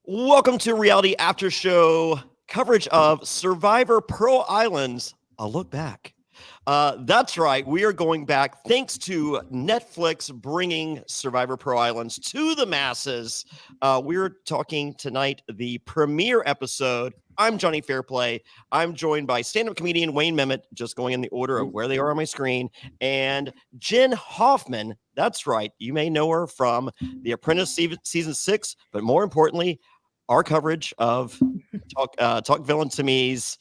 Welcome to Reality After Show coverage of Survivor Pearl Islands, a look back. That's right. We are going back thanks to Netflix bringing Survivor Pearl Islands to the masses. We're talking tonight the premiere episode. I'm Jonny Fairplay. I'm joined by stand-up comedian Wayne Memmott, just going in the order of where they are on my screen, and Jenn Hoffman. That's right. You may know her from The Apprentice season 6, but more importantly, our coverage of Talk Villain to Me's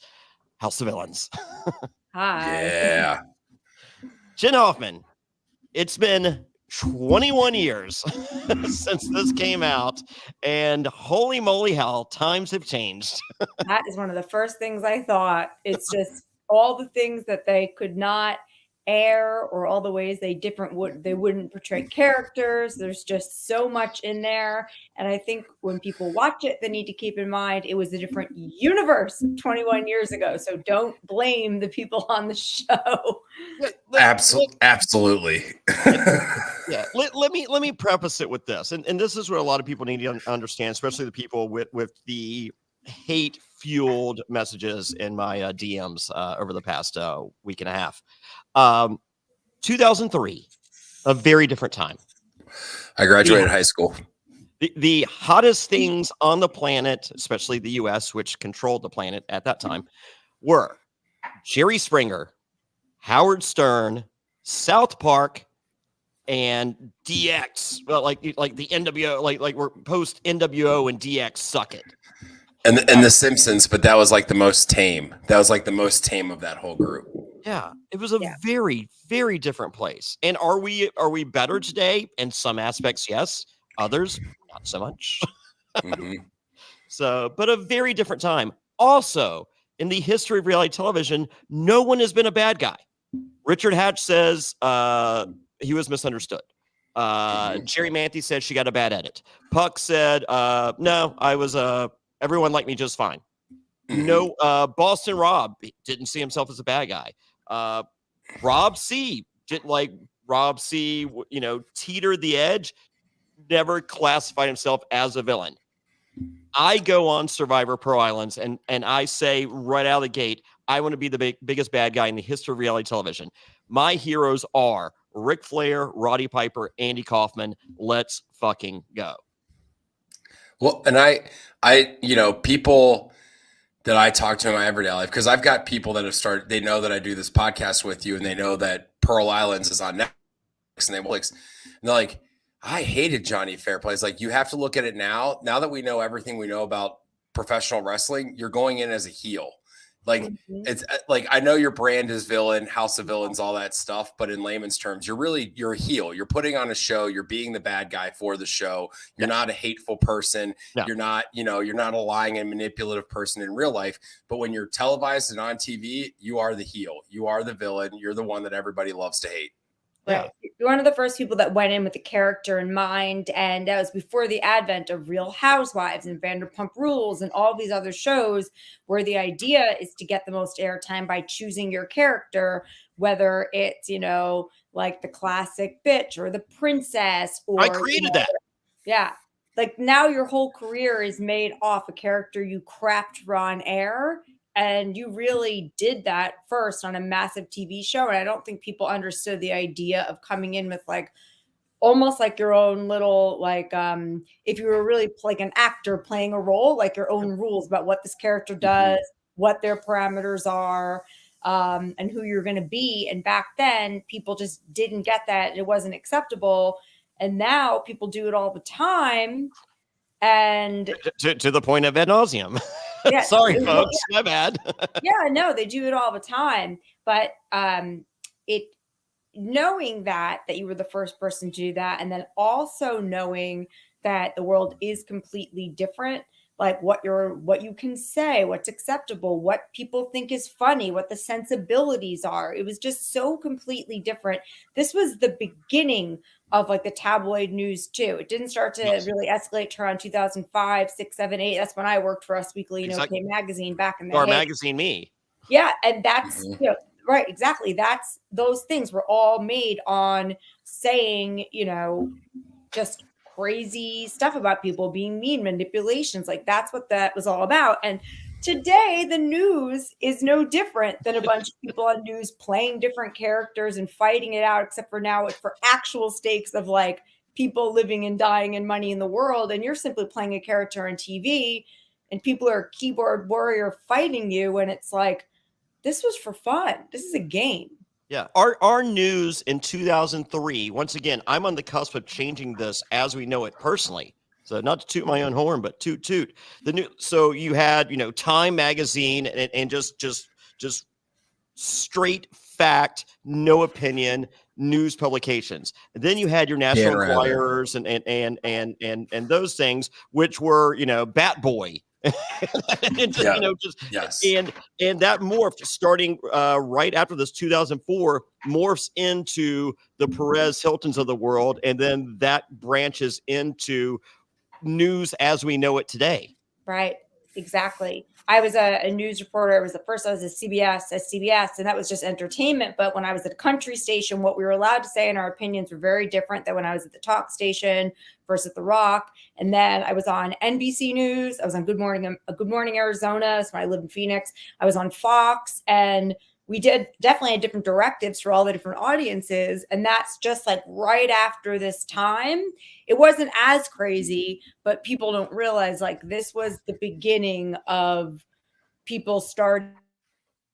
House of Villains. Hi. Yeah. Jenn Hoffman, it's been 21 years since this came out, and holy moly, how times have changed. That is one of the first things I thought. It's just all the things that they could not air, or all the ways they wouldn't portray characters. There's just so much in there, and I think when people watch it, they need to keep in mind it was a different universe 21 years ago. So don't blame the people on the show. Absolutely. Yeah, let me preface it with this, and this is what a lot of people need to understand, especially the people with the hate-fueled messages in my DMs over the past week and a half. 2003, a very different time. I graduated high school. The hottest things on the planet, especially the U.S., which controlled the planet at that time, were Jerry Springer, Howard Stern, South Park, and DX. Well, like the NWO, like we're post NWO and DX suck it. And the Simpsons, but that was like the most tame. That was like the most tame of that whole group. Yeah, it was a very, very different place. And are we better today? In some aspects, yes. Others, not so much. Mm-hmm. So, but a very different time. Also, in the history of reality television, no one has been a bad guy. Richard Hatch says he was misunderstood. Jerry Manthe said she got a bad edit. Puck said, no, I was everyone liked me just fine. No, Boston Rob didn't see himself as a bad guy. Rob C didn't like Rob C, teetered the edge, never classified himself as a villain. I go on Survivor Pearl Islands and I say right out of the gate, I want to be the biggest bad guy in the history of reality television. My heroes are Ric Flair, Roddy Piper, Andy Kaufman. Let's fucking go. Well, and I people that I talk to in my everyday life, because I've got people that have started, they know that I do this podcast with you, and they know that Pearl Islands is on Netflix, and they're like, I hated Jonny Fairplay. It's like, you have to look at it now that we know everything we know about professional wrestling, you're going in as a heel. Like, it's like, I know your brand is villain, House of Villains, all that stuff, but in layman's terms, you're a heel. You're putting on a show. You're being the bad guy for the show. You're not a hateful person. No. You're not a lying and manipulative person in real life. But when you're televised and on TV, you are the heel. You are the villain. You're the one that everybody loves to hate. Right. You're one of the first people that went in with the character in mind, and that was before the advent of Real Housewives and Vanderpump Rules and all these other shows where the idea is to get the most airtime by choosing your character, whether it's, like the classic bitch or the princess. Or I created that. Yeah. Like, now your whole career is made off a character you craft on air. And you really did that first on a massive TV show. And I don't think people understood the idea of coming in with like almost like your own little, like if you were really like an actor playing a role, like your own rules about what this character does, what their parameters are, and who you're going to be. And back then, people just didn't get that. It wasn't acceptable. And now people do it all the time. And to the point of ad nauseum. Yeah, sorry, folks, my bad. Yeah, no, they do it all the time. But knowing that you were the first person to do that, and then also knowing that the world is completely different, like what you can say, what's acceptable, what people think is funny, what the sensibilities are. It was just so completely different. This was the beginning of like the tabloid news too. It didn't start to really escalate to around 2005, 6, 7, 8. That's when I worked for Us Weekly, OK Magazine back in the Our magazine, me. Yeah, and that's right, exactly. That's those things were all made on saying, just crazy stuff about people being mean, manipulations. Like that's what that was all about. And today, the news is no different than a bunch of people on news playing different characters and fighting it out, except for now it's for actual stakes of like people living and dying and money in the world. And you're simply playing a character on TV and people are keyboard warrior fighting you. And it's like, this was for fun. This is a game. Yeah. Our news in 2003, once again, I'm on the cusp of changing this as we know it personally. So not to toot my own horn, but toot. The new. So you had, Time magazine and just straight fact, no opinion news publications. And then you had your National Enquirers and those things, which were, Bat Boy. And that morphed starting right after this 2004 morphs into the Perez Hiltons of the world, and then that branches into news as we know it today. Right, exactly. I was a news reporter. It was the first I was at CBS, and that was just entertainment. But when I was at a country station, what we were allowed to say and our opinions were very different than when I was at the talk station versus at The Rock. And then I was on NBC News. I was on Good Morning Arizona. So when I lived in Phoenix, I was on Fox, and we definitely had different directives for all the different audiences. And that's just like right after this time. It wasn't as crazy, but people don't realize like this was the beginning of people starting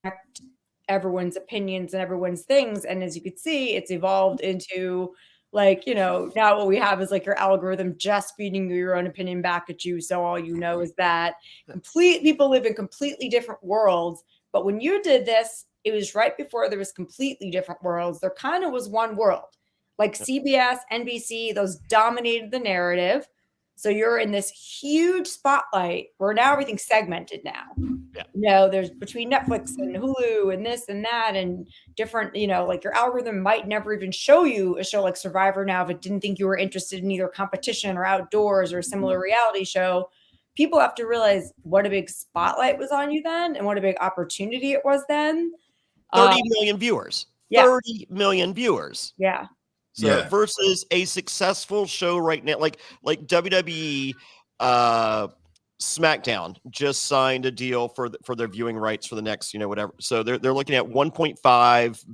to affect everyone's opinions and everyone's things. And as you could see, it's evolved into like, now what we have is like your algorithm just feeding you your own opinion back at you. So all you know is that people live in completely different worlds. But when you did this, it was right before there was completely different worlds. There kind of was one world. Like CBS, NBC, those dominated the narrative. So you're in this huge spotlight where now everything's segmented now. Yeah. There's between Netflix and Hulu and this and that and different, like your algorithm might never even show you a show like Survivor now if it didn't think you were interested in either competition or outdoors or a similar reality show. People have to realize what a big spotlight was on you then and what a big opportunity it was then. 30 million viewers. Yeah. 30 million viewers. Yeah. So versus a successful show right now, like WWE SmackDown just signed a deal for their viewing rights for the next, whatever. So they're looking at $1.5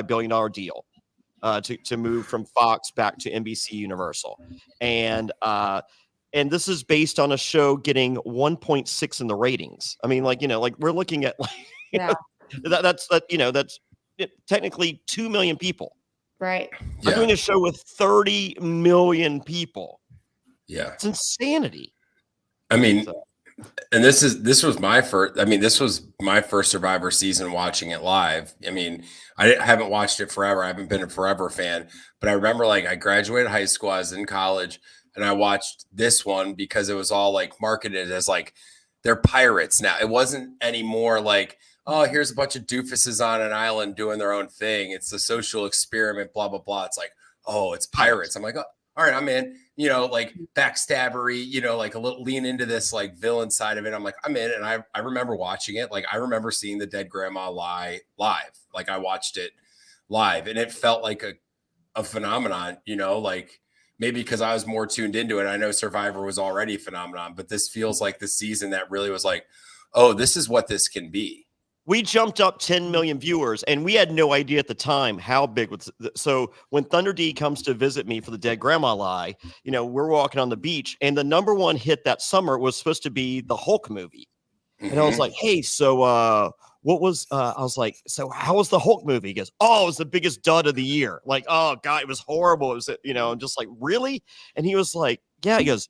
billion deal to move from Fox back to NBC Universal, and this is based on a show getting 1.6 in the ratings. I mean, we're looking at that's technically 2 million people. Right. I'm doing a show with 30 million people. Yeah. It's insanity. I mean, and this was my first Survivor season watching it live. I mean, I haven't watched it forever. I haven't been a forever fan, but I remember I graduated high school, I was in college, and I watched this one because it was all marketed as they're pirates now. It wasn't anymore oh, here's a bunch of doofuses on an island doing their own thing. It's a social experiment, blah, blah, blah. It's oh, it's pirates. I'm like, oh, all right, I'm in, backstabbery, a little lean into this villain side of it. I'm like, I'm in. And I remember watching it. I remember seeing the dead grandma live. I watched it live and it felt like a phenomenon, maybe because I was more tuned into it. I know Survivor was already a phenomenon, but this feels like the season that really was oh, this is what this can be. We jumped up 10 million viewers, and we had no idea at the time how big was. So when Thunder D comes to visit me for the Dead Grandma Lie, we're walking on the beach, and the number one hit that summer was supposed to be the Hulk movie. Mm-hmm. And I was like, hey, so what was, I was like, so how was the Hulk movie? He goes, oh, it was the biggest dud of the year. Oh, God, it was horrible. It was, I'm just like, really? And he was like, yeah, he goes,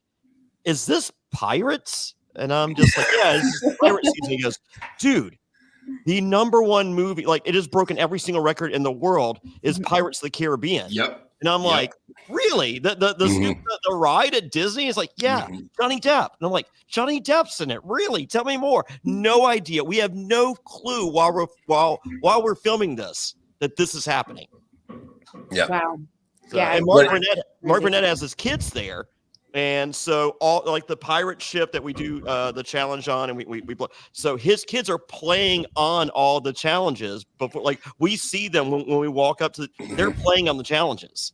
is this Pirates? And I'm just like, yeah, this is pirate season. He goes, dude, the number one movie, it has broken every single record in the world, is Pirates of the Caribbean. Yep. And I'm like, really? The ride at Disney is Johnny Depp. And I'm like, Johnny Depp's in it. Really? Tell me more. No idea. We have no clue while we're filming this that this is happening. Yeah. Wow. So, and Mark Burnett has his kids there. And so all the pirate ship that we do the challenge on, and we so his kids are playing on all the challenges, but we see them when we walk up to they're playing on the challenges.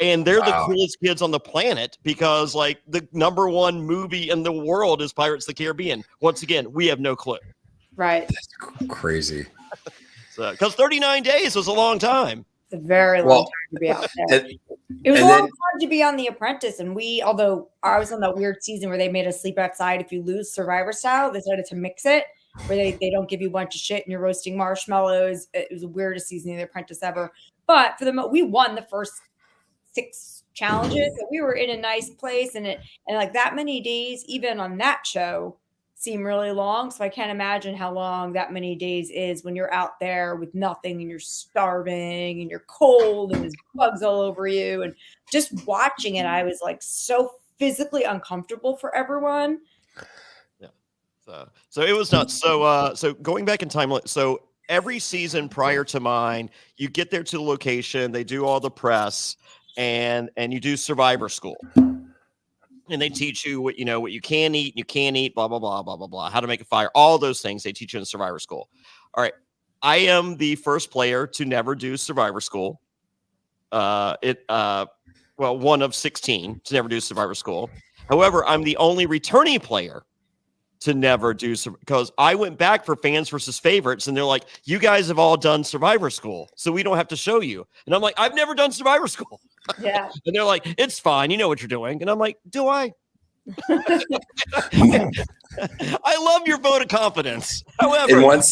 And they're the coolest kids on the planet because like the #1 movie in the world is Pirates of the Caribbean. Once again, we have no clue. Right. That's crazy. So, because 39 days was a long time. It's a very long time to be out there. It was a long time to be on The Apprentice. And although I was on that weird season where they made us sleep outside if you lose Survivor style, they decided to mix it where they don't give you a bunch of shit and you're roasting marshmallows. It was the weirdest season of The Apprentice ever. But we won the first 6 challenges. So we were in a nice place, and like that many days, even on that show, seem really long. So I can't imagine how long that many days is when you're out there with nothing and you're starving and you're cold and there's bugs all over you. And just watching it, I was like so physically uncomfortable for everyone. Yeah. So it was nuts. So going back in time, so every season prior to mine, you get there to the location, they do all the press, and you do Survivor School. And they teach you what you can eat, you can't eat, blah, blah, blah, blah, blah, blah, how to make a fire, all those things they teach you in Survivor School. All right. I am the first player to never do Survivor School. One of 16 to never do Survivor School. However, I'm the only returning player to never do, because I went back for fans versus favorites, and they're like, you guys have all done Survivor School, so we don't have to show you. And I'm like, I've never done Survivor School. Yeah. And they're like, it's fine, you know what you're doing. And I'm like, do I? I love your vote of confidence. However, in one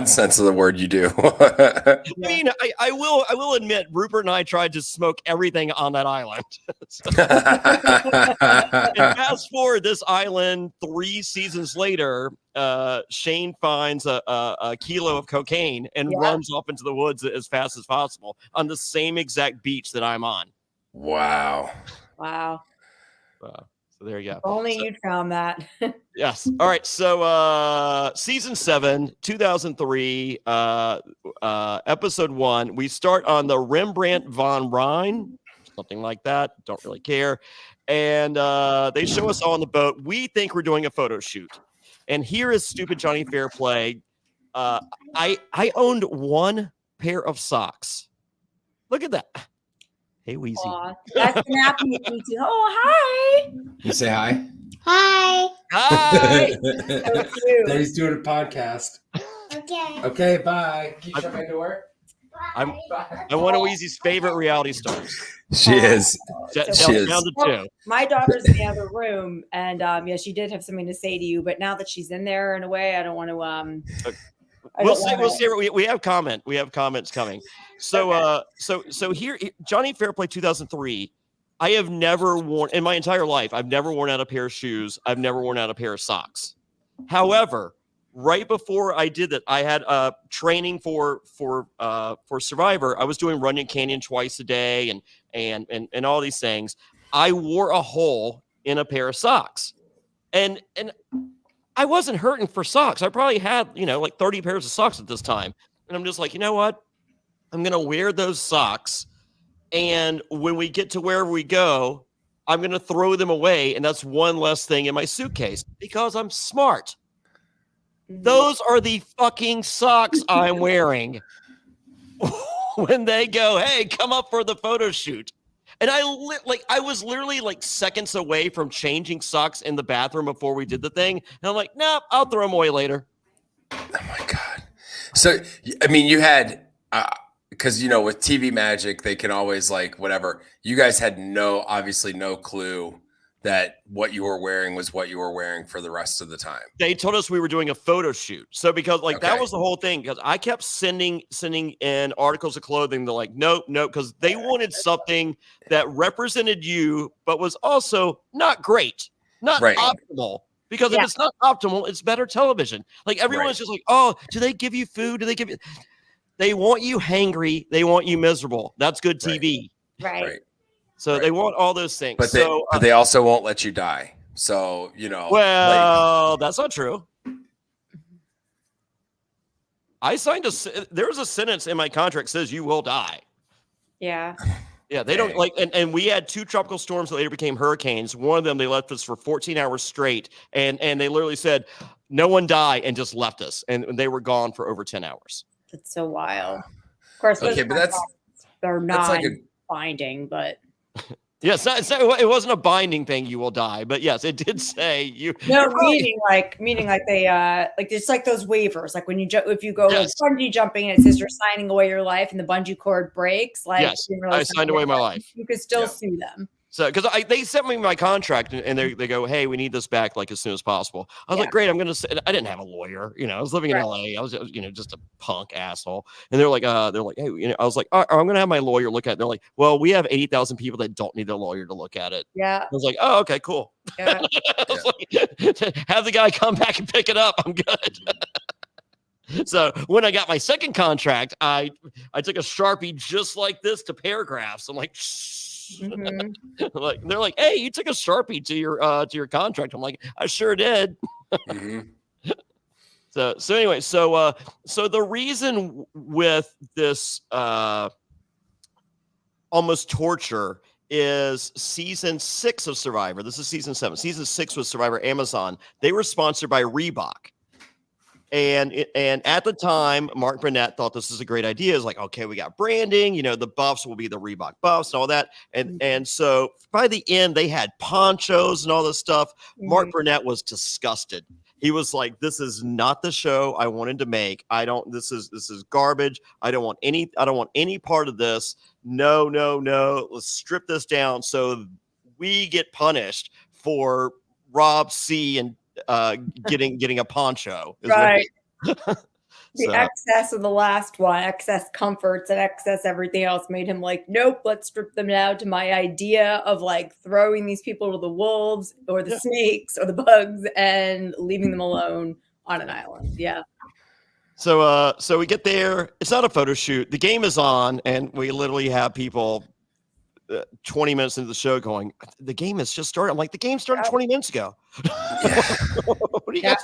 sense of the word, you do. I mean, I will admit, Rupert and I tried to smoke everything on that island. And fast forward this island 3 seasons later, Shane finds a kilo of cocaine and runs off into the woods as fast as possible on the same exact beach that I'm on. Wow. So there you go. Only you found that. Yes. All right. So season 7, 2003, episode 1. We start on the Rembrandt von Rijn, something like that. Don't really care. And they show us all on the boat. We think we're doing a photo shoot. And here is stupid Jonny Fairplay. I owned 1 pair of socks. Look at that. Hey, Weezy. Aw, that's been happening to me too. Oh, hi. You say hi. Hi. Hi. So cute. He's doing a podcast. Okay, bye. Can you shut my door? I'm one of Weezy's favorite reality stars. She is. Down to 2. My daughter's in the other room, and she did have something to say to you, but now that she's in there in a way, I don't want to We'll see. We have comment. We have comments coming. So, okay. So here, Jonny Fairplay 2003. I have never worn in my entire life. I've never worn out a pair of shoes. I've never worn out a pair of socks. However, right before I did that, I had training for Survivor. I was doing Runyon Canyon twice a day and all these things. I wore a hole in a pair of socks, and I wasn't hurting for socks. I probably had, like 30 pairs of socks at this time. And I'm just like, you know what? I'm going to wear those socks. And when we get to wherever we go, I'm going to throw them away. And that's one less thing in my suitcase because I'm smart. Those are the fucking socks I'm wearing when they go, hey, come up for the photo shoot. And I was literally like seconds away from changing socks in the bathroom before we did the thing. And I'm like, nope, I'll throw them away later. Oh my God. So, I mean, you had, because, with TV Magic, they can always whatever. You guys had obviously no clue that what you were wearing was what you were wearing for the rest of the time. They told us we were doing a photo shoot. So because that was the whole thing, because I kept sending in articles of clothing. They're like, nope, because they wanted something that represented you, but was also not great, not optimal. Because if it's not optimal, it's better television. Like everyone's just like, oh, do they give you food? Do they give you? They want you hangry. They want you miserable. That's good TV. Right. So they want all those things. But they also won't let you die. So, Well, that's not true. I signed there's a sentence in my contract that says you will die. Yeah. Yeah, they don't and we had 2 tropical storms that later became hurricanes. One of them, they left us for 14 hours straight. And they literally said, no one die, and just left us. And they were gone for over 10 hours. That's so wild. Of course, okay, but they're not binding, but Yes, it wasn't a binding thing. You will die, but yes, it did say you. No, meaning like they like it's like those waivers, like when you if you go Yes. bungee jumping and it says you're signing away your life and the bungee cord breaks, like Yes, I signed away my life. You could still sue them. So, because they sent me my contract and they go, hey, we need this back like as soon as possible. I was like, great, I'm gonna. I didn't have a lawyer, I was living in LA. I was, just a punk asshole. And they're like, hey, I was like, I'm gonna have my lawyer look at it. They're like, well, we have 80,000 people that don't need a lawyer to look at it. Yeah. I was like, oh, okay, cool. Yeah. I was like, have the guy come back and pick it up. I'm good. So when I got my second contract, I took a Sharpie just like this to paragraphs. I'm like, like they're like, hey, you took a Sharpie to your contract. I'm like, I sure did. So anyway, so the reason with this almost torture is season 6 of Survivor. This is season 7. Season 6 was Survivor Amazon. They were sponsored by Reebok. And at the time, Mark Burnett thought this was a great idea. It's like, okay, we got branding, the buffs will be the Reebok buffs and all that. And so by the end, they had ponchos and all this stuff. Mark Burnett was disgusted. He was like, this is not the show I wanted to make. This is garbage. I don't want any part of this. No. Let's strip this down so we get punished for Rob C and getting a poncho, right? The excess of the last one, excess comforts and excess everything else made him like, nope, let's strip them down to my idea of like throwing these people to the wolves or the snakes or the bugs and leaving them alone on an island. Yeah. So we get there. It's not a photo shoot. The game is on, and we literally have people 20 minutes into the show going, the game has just started. I'm like, the game started 20 minutes ago. What do you guys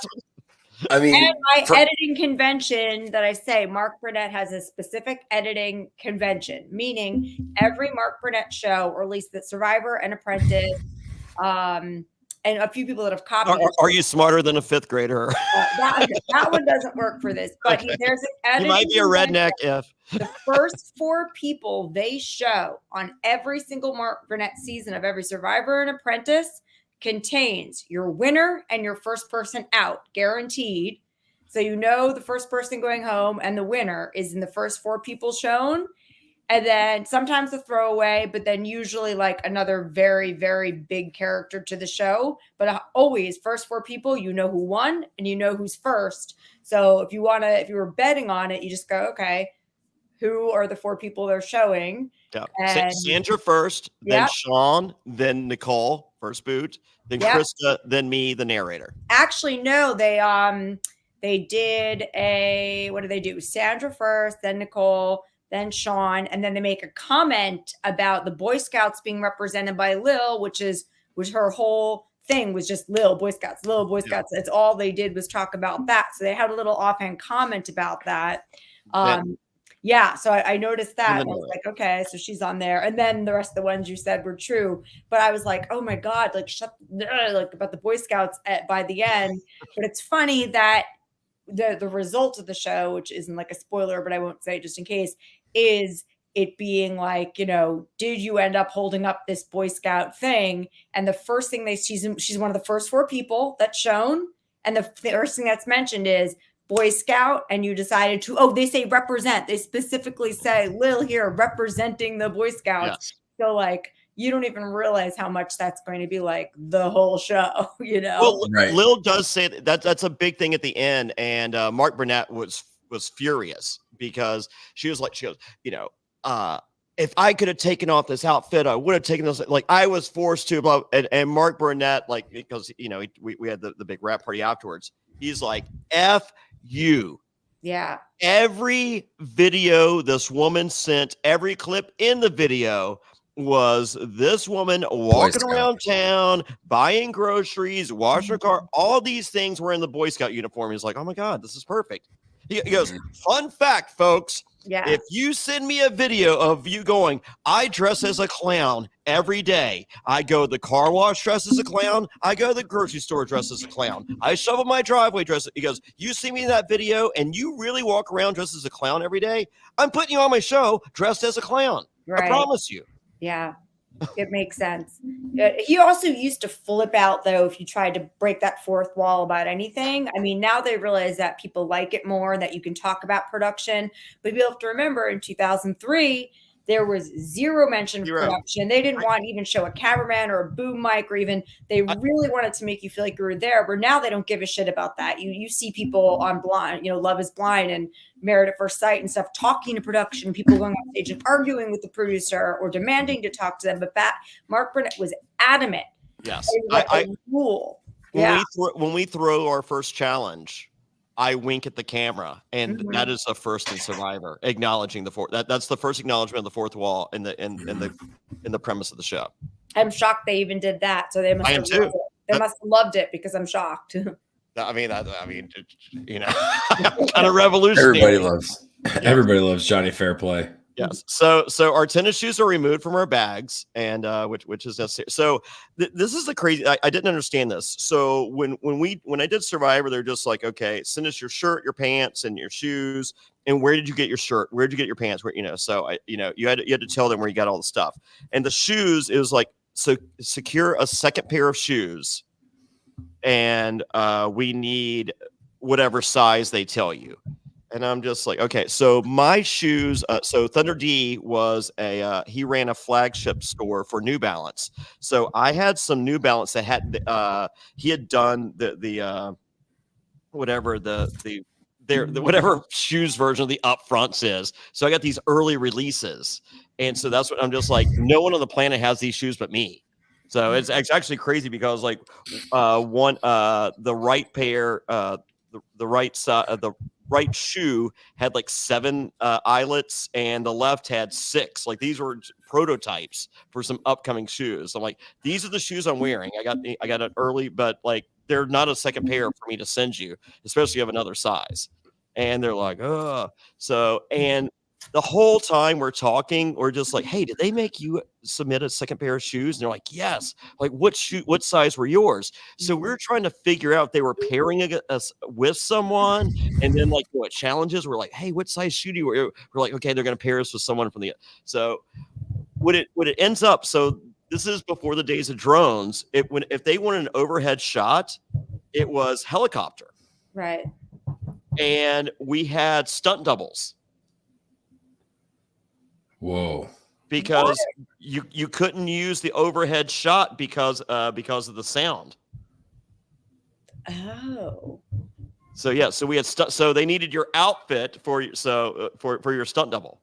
I mean, and my editing convention that I say, Mark Burnett has a specific editing convention, meaning every Mark Burnett show, or at least the Survivor and Apprentice, and a few people that have copied. Are you smarter than a 5th grader? That one doesn't work for this, but there's an editing. You might be a redneck if. The first 4 people they show on every single Mark Burnett season of every Survivor and Apprentice contains your winner and your first person out, guaranteed. So the first person going home and the winner is in the first 4 people shown. And then sometimes a throwaway, but then usually like another very, very big character to the show. But always first 4 people, who won and who's first. So if you were betting on it, you just go, okay, who are the 4 people they're showing? Yeah. And Sandra first, then Sean, then Nicole, first boot, then Krista, then me, the narrator. Actually, no, they did what did they do? Sandra first, then Nicole, then Sean, and then they make a comment about the Boy Scouts being represented by Lil, which her whole thing was just Lil Boy Scouts, Lil Boy Scouts. That's all they did was talk about that. So they had a little offhand comment about that. So I noticed that. And I was like, okay, so she's on there. And then the rest of the ones you said were true. But I was like, oh my God, like about the Boy Scouts by the end. But it's funny that the result of the show, which isn't like a spoiler, but I won't say it just in case, is it being like, did you end up holding up this Boy Scout thing? And the first thing she's one of the first 4 people that's shown. And the first thing that's mentioned is Boy Scout, and you decided to, they say represent. They specifically say Lil here representing the Boy Scouts. Yes. So like, you don't even realize how much that's going to be like the whole show, Well, Lil does say that's a big thing at the end. And Mark Burnett was furious because she goes, if I could have taken off this outfit, I would have taken this. Like I was forced to, and Mark Burnett, like, because, we had the big rap party afterwards. He's like, F you. Yeah. Every video this woman sent, every clip in the video was this woman walking around town, buying groceries, washing her car. All these things were in the Boy Scout uniform. He's like, oh my God, this is perfect. He goes, fun fact, folks. Yeah. If you send me a video of you going, I dress as a clown every day. I go to the car wash dressed as a clown. I go to the grocery store dressed as a clown. I shovel my driveway dressed. He goes, you see me in that video and you really walk around dressed as a clown every day? I'm putting you on my show dressed as a clown. Right. I promise you. Yeah. It makes sense. He also used to flip out, though, if you tried to break that fourth wall about anything. I mean, now they realize that people like it more, that you can talk about production. But you have to remember, in 2003, there was zero mention of production. They didn't want to even show a cameraman or a boom mic, or even they really wanted to make you feel like you were there. But now they don't give a shit about that. You see people on Blind, Love is Blind and Married at First Sight and stuff, talking to production, people going on stage and arguing with the producer or demanding to talk to them. But Mark Burnett was adamant. Yes, rule. When we throw our first challenge, I wink at the camera, and that is a first in Survivor, acknowledging the fourth. That's the first acknowledgement of the fourth wall in the premise of the show. I'm shocked they even did that. So they must have loved it. They must have loved it, because I'm shocked. I mean, kind of revolutionary. Everybody loves Jonny Fairplay. Yes. So our tennis shoes are removed from our bags, and which is necessary. So this is the crazy. I didn't understand this. So when I did Survivor, they're just like, okay, send us your shirt, your pants, and your shoes. And where did you get your shirt? Where did you get your pants? Where you had to tell them where you got all the stuff. And the shoes, it was like, so secure a second pair of shoes, and we need whatever size they tell you. And I'm just like, okay, so my shoes. So Thunder D was he ran a flagship store for New Balance. So I had some New Balance that had he had done the whatever the whatever shoes version of the upfronts is. So I got these early releases, and so that's what I'm just like. No one on the planet has these shoes but me. So it's actually crazy, because like the right pair, the right side, the right shoe had like 7 eyelets, and the left had 6. Like, these were prototypes for some upcoming shoes. I'm like, these are the shoes I'm wearing. I got it early, but like, they're not a second pair for me to send you, especially if you have another size. And they're like, oh, so, and the whole time we're talking, we're just like, hey, did they make you submit a second pair of shoes? And they're like, yes. Like, what size were yours? So we're trying to figure out if they were pairing us with someone. And then, like, what challenges, we're like, hey, what size shoe do you wear? We're like, okay, they're going to pair us with someone from the, so what it ends up. So this is before the days of drones. If they wanted an overhead shot, it was helicopter. Right. And we had stunt doubles. Whoa. Because you couldn't use the overhead shot because of the sound. Oh. So yeah, so we had so they needed your outfit for your stunt double.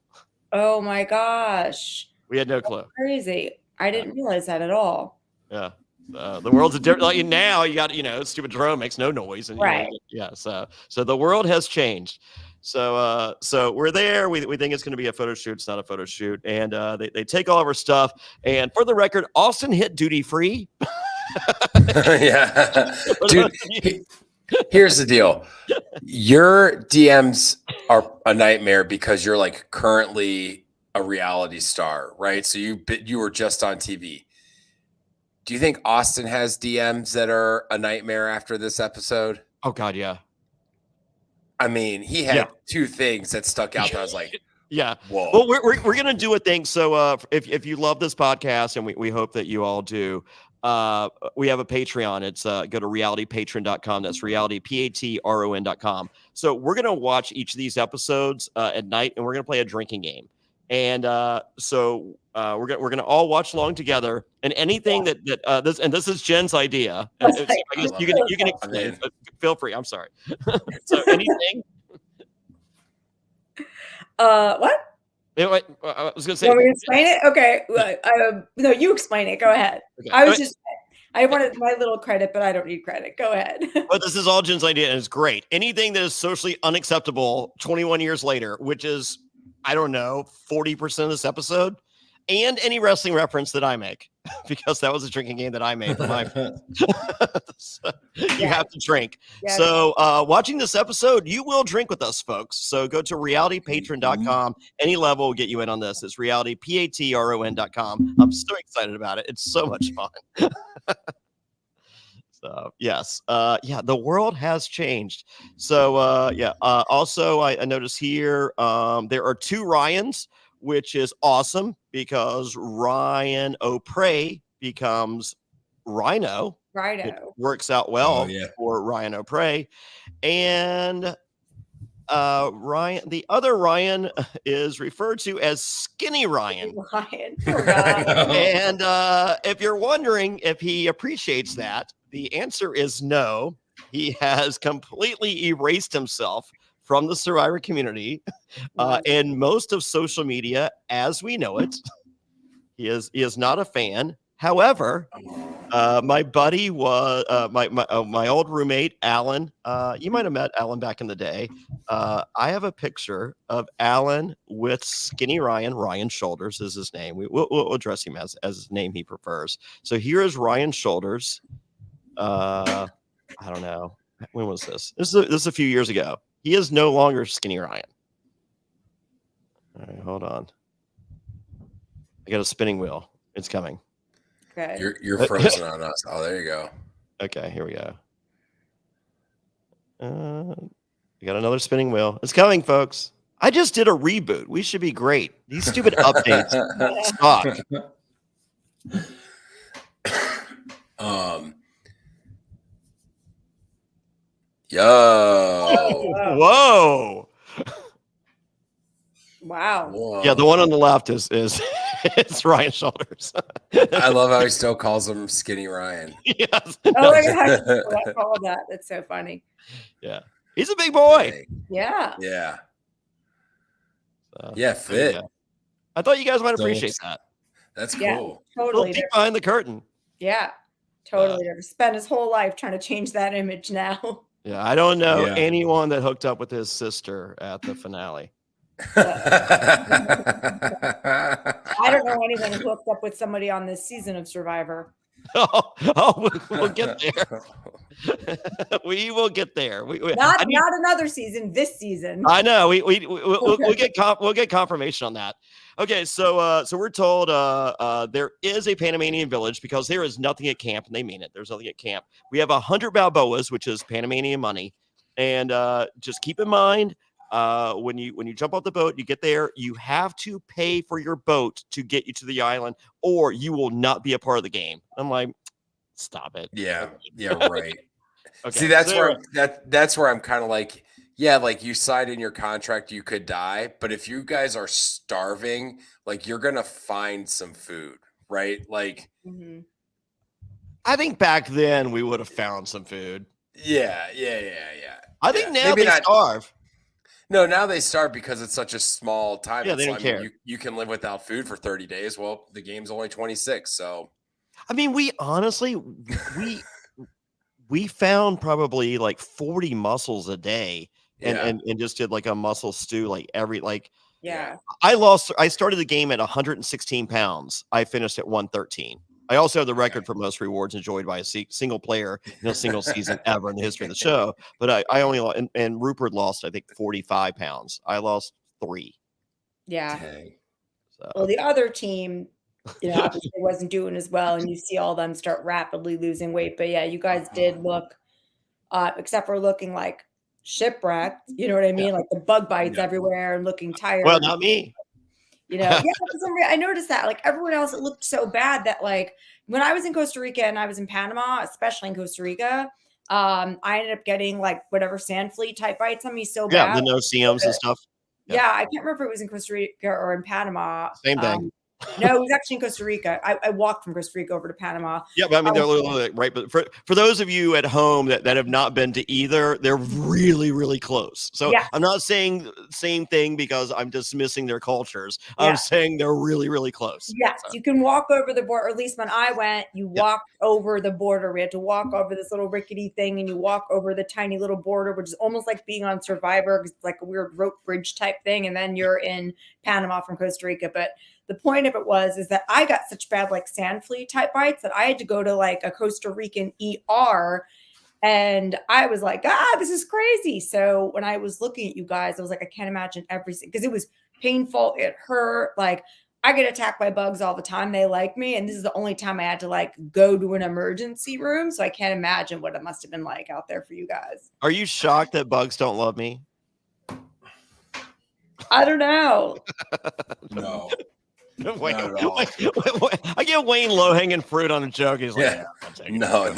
Oh my gosh. We had no clue. Crazy. I didn't realize that at all. Yeah. The world's a different, like, now you got, stupid drone makes no noise. And, right. So the world has changed. So we're there. We think it's going to be a photo shoot. It's not a photo shoot. And they take all of our stuff. And for the record, Austin hit duty free. Yeah. Dude, here's the deal. Your DMs are a nightmare because you're like currently a reality star, right? So you were just on TV. Do you think Austin has DMs that are a nightmare after this episode? Oh God, yeah. I mean, he had 2 things that stuck out that I was like, yeah. Whoa. Well, we're gonna do a thing. So if you love this podcast, and we hope that you all do, we have a Patreon. It's go to realitypatron.com. That's realitypatron.com. So we're gonna watch each of these episodes at night, and we're gonna play a drinking game. And so we're gonna all watch along together. And anything that this is Jen's idea. I guess you can explain. Feel free. I'm sorry. So anything. What? I was gonna say. You want me to explain it? Okay. No, you explain it. Go ahead. Okay. I wanted my little credit, but I don't need credit. Go ahead. But this is all Jen's idea, and it's great. Anything that is socially unacceptable 21 years later, which is, I don't know, 40% of this episode, and any wrestling reference that I make, because that was a drinking game that I made for my friends. So you have to drink. Yeah. So watching this episode, you will drink with us, folks. So go to realitypatron.com. Any level will get you in on this. It's realitypatron.com. I'm so excited about it. It's so much fun. So yes, the world has changed. So also I notice here there are 2 Ryans. which is awesome because Ryan O'Prey becomes Rhino. It works out well for Ryan O'Prey. And Ryan, the other Ryan is referred to as Skinny Ryan. And if you're wondering if he appreciates that, the answer is no. He has completely erased himself from the Survivor community and most of social media as we know it. He is not a fan. However, my buddy was my old roommate, Alan. You might have met Alan back in the day. I have a picture of Alan with Skinny Ryan. Ryan Shoulders is his name. We'll address him as his name he prefers. So here is Ryan Shoulders. I don't know. When was this? This is a few years ago. He is no longer Skinny Ryan. All right, hold on. I got a spinning wheel. It's coming. Okay. You're frozen on us. Oh, there you go. Okay, here we go. We got another spinning wheel. It's coming, folks. I just did a reboot. We should be great. These stupid updates suck. Yo. Whoa. Wow. Whoa. Yeah, the one on the left is it's Ryan Shoulders. I love how he still calls him Skinny Ryan. Yes. Oh my gosh. I follow that. That's so funny. Yeah. He's a big boy. Yeah. Yeah. So, yeah, fit. Yeah. I thought you guys might appreciate that. That's Yeah, cool. totally. Peek behind the curtain. Yeah. Totally. Never spent his whole life trying to change that image now. Yeah, I don't know anyone that hooked up with his sister at the finale. I don't know anyone who hooked up with somebody on this season of Survivor. We'll get there. We will get there. Not another season. This season. I know. We'll get confirmation on that. Okay, so we're told there is a Panamanian village because there is nothing at camp, and they mean it. There's nothing at camp. We have 100 Balboas, which is Panamanian money, and just keep in mind. When you jump off the boat, you get there, you have to pay for your boat to get you to the island, or you will not be a part of the game. I'm like, stop it. Yeah, right. Okay, see, that's where I'm kind of like, yeah, like you signed in your contract, you could die, but if you guys are starving, like you're gonna find some food, right? Like, I think back then we would have found some food. Yeah. I think now they starve. No, now they starve because it's such a small time. Yeah, they don't care. You can live without food for 30 days. Well, the game's only 26, so. I mean, we honestly, we found probably like 40 mussels a day and just did like a mussel stew I started the game at 116 pounds. I finished at 113. I also have the record for most rewards enjoyed by a single player in a single season ever in the history of the show. But I only lost, and Rupert lost, I think, 45 pounds. I lost 3. Yeah. Dang. So. Well, the other team, obviously wasn't doing as well, and you see all them start rapidly losing weight. But yeah, you guys did look, except for looking like shipwrecked. You know what I mean? Yeah. Like the bug bites everywhere and looking tired. Well, not me. I noticed that like everyone else, it looked so bad that like when I was in Costa Rica and I was in Panama, especially in Costa Rica, I ended up getting like whatever sand flea type bites on me so bad. Yeah, the no-see-ums and stuff. Yeah, I can't remember if it was in Costa Rica or in Panama. Same thing. No, it was actually in Costa Rica. I walked from Costa Rica over to Panama. Yeah, but I mean, they're a little right. But for those of you at home that have not been to either, they're really, really close. So I'm not saying the same thing because I'm dismissing their cultures. I'm saying they're really, really close. Yes, so. You can walk over the border. Or at least when I went, you walked over the border. We had to walk over this little rickety thing, and you walk over the tiny little border, which is almost like being on Survivor. It's like a weird rope bridge type thing, and then you're in Panama from Costa Rica. But the point of it is that I got such bad like sand flea type bites that I had to go to like a Costa Rican ER, and I was like, this is crazy. So when I was looking at you guys, I was like, I can't imagine everything because it was painful. It hurt. Like I get attacked by bugs all the time. They like me. And this is the only time I had to like go to an emergency room. So I can't imagine what it must have been like out there for you guys. Are you shocked that bugs don't love me? I don't know. No. Wait, Not at all. wait. I get Wayne low hanging fruit on a joke. He's like, Yeah. I'll take it. No,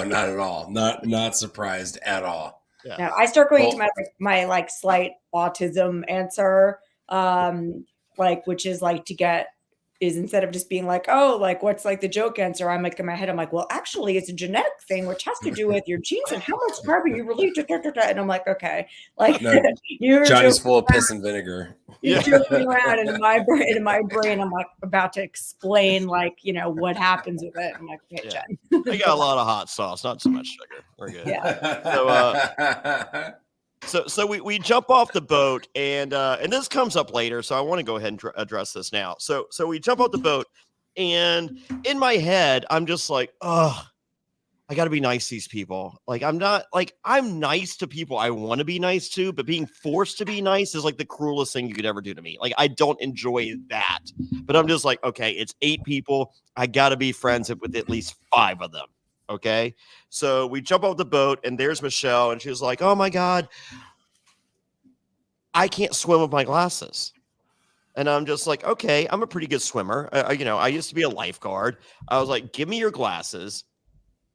not at all. Not surprised at all. Yeah. No, I start going Well- to my like slight autism answer, which is like to get is instead of just being like, oh, like what's like the joke answer, I'm like in my head, I'm like, well, actually, it's a genetic thing, which has to do with your genes and how much carbon you release. And I'm like, okay, like No, you're Johnny's joking full of around- piss and vinegar. You're joking around, and in my brain, I'm like about to explain like what happens with it. I'm like, okay, Yeah. Jen. I got a lot of hot sauce, not so much sugar. We're good. Yeah. So we jump off the boat, and this comes up later, so I want to go ahead and address this now. So we jump off the boat, and in my head, I'm just like, oh, I got to be nice to these people. Like, I'm nice to people I want to be nice to, but being forced to be nice is like the cruelest thing you could ever do to me. Like, I don't enjoy that, but I'm just like, okay, it's 8 people. I got to be friends with at least 5 of them. Okay. So we jump off the boat, and there's Michelle, and she's like, oh my God, I can't swim with my glasses. And I'm just like, okay, I'm a pretty good swimmer. I used to be a lifeguard. I was like, give me your glasses.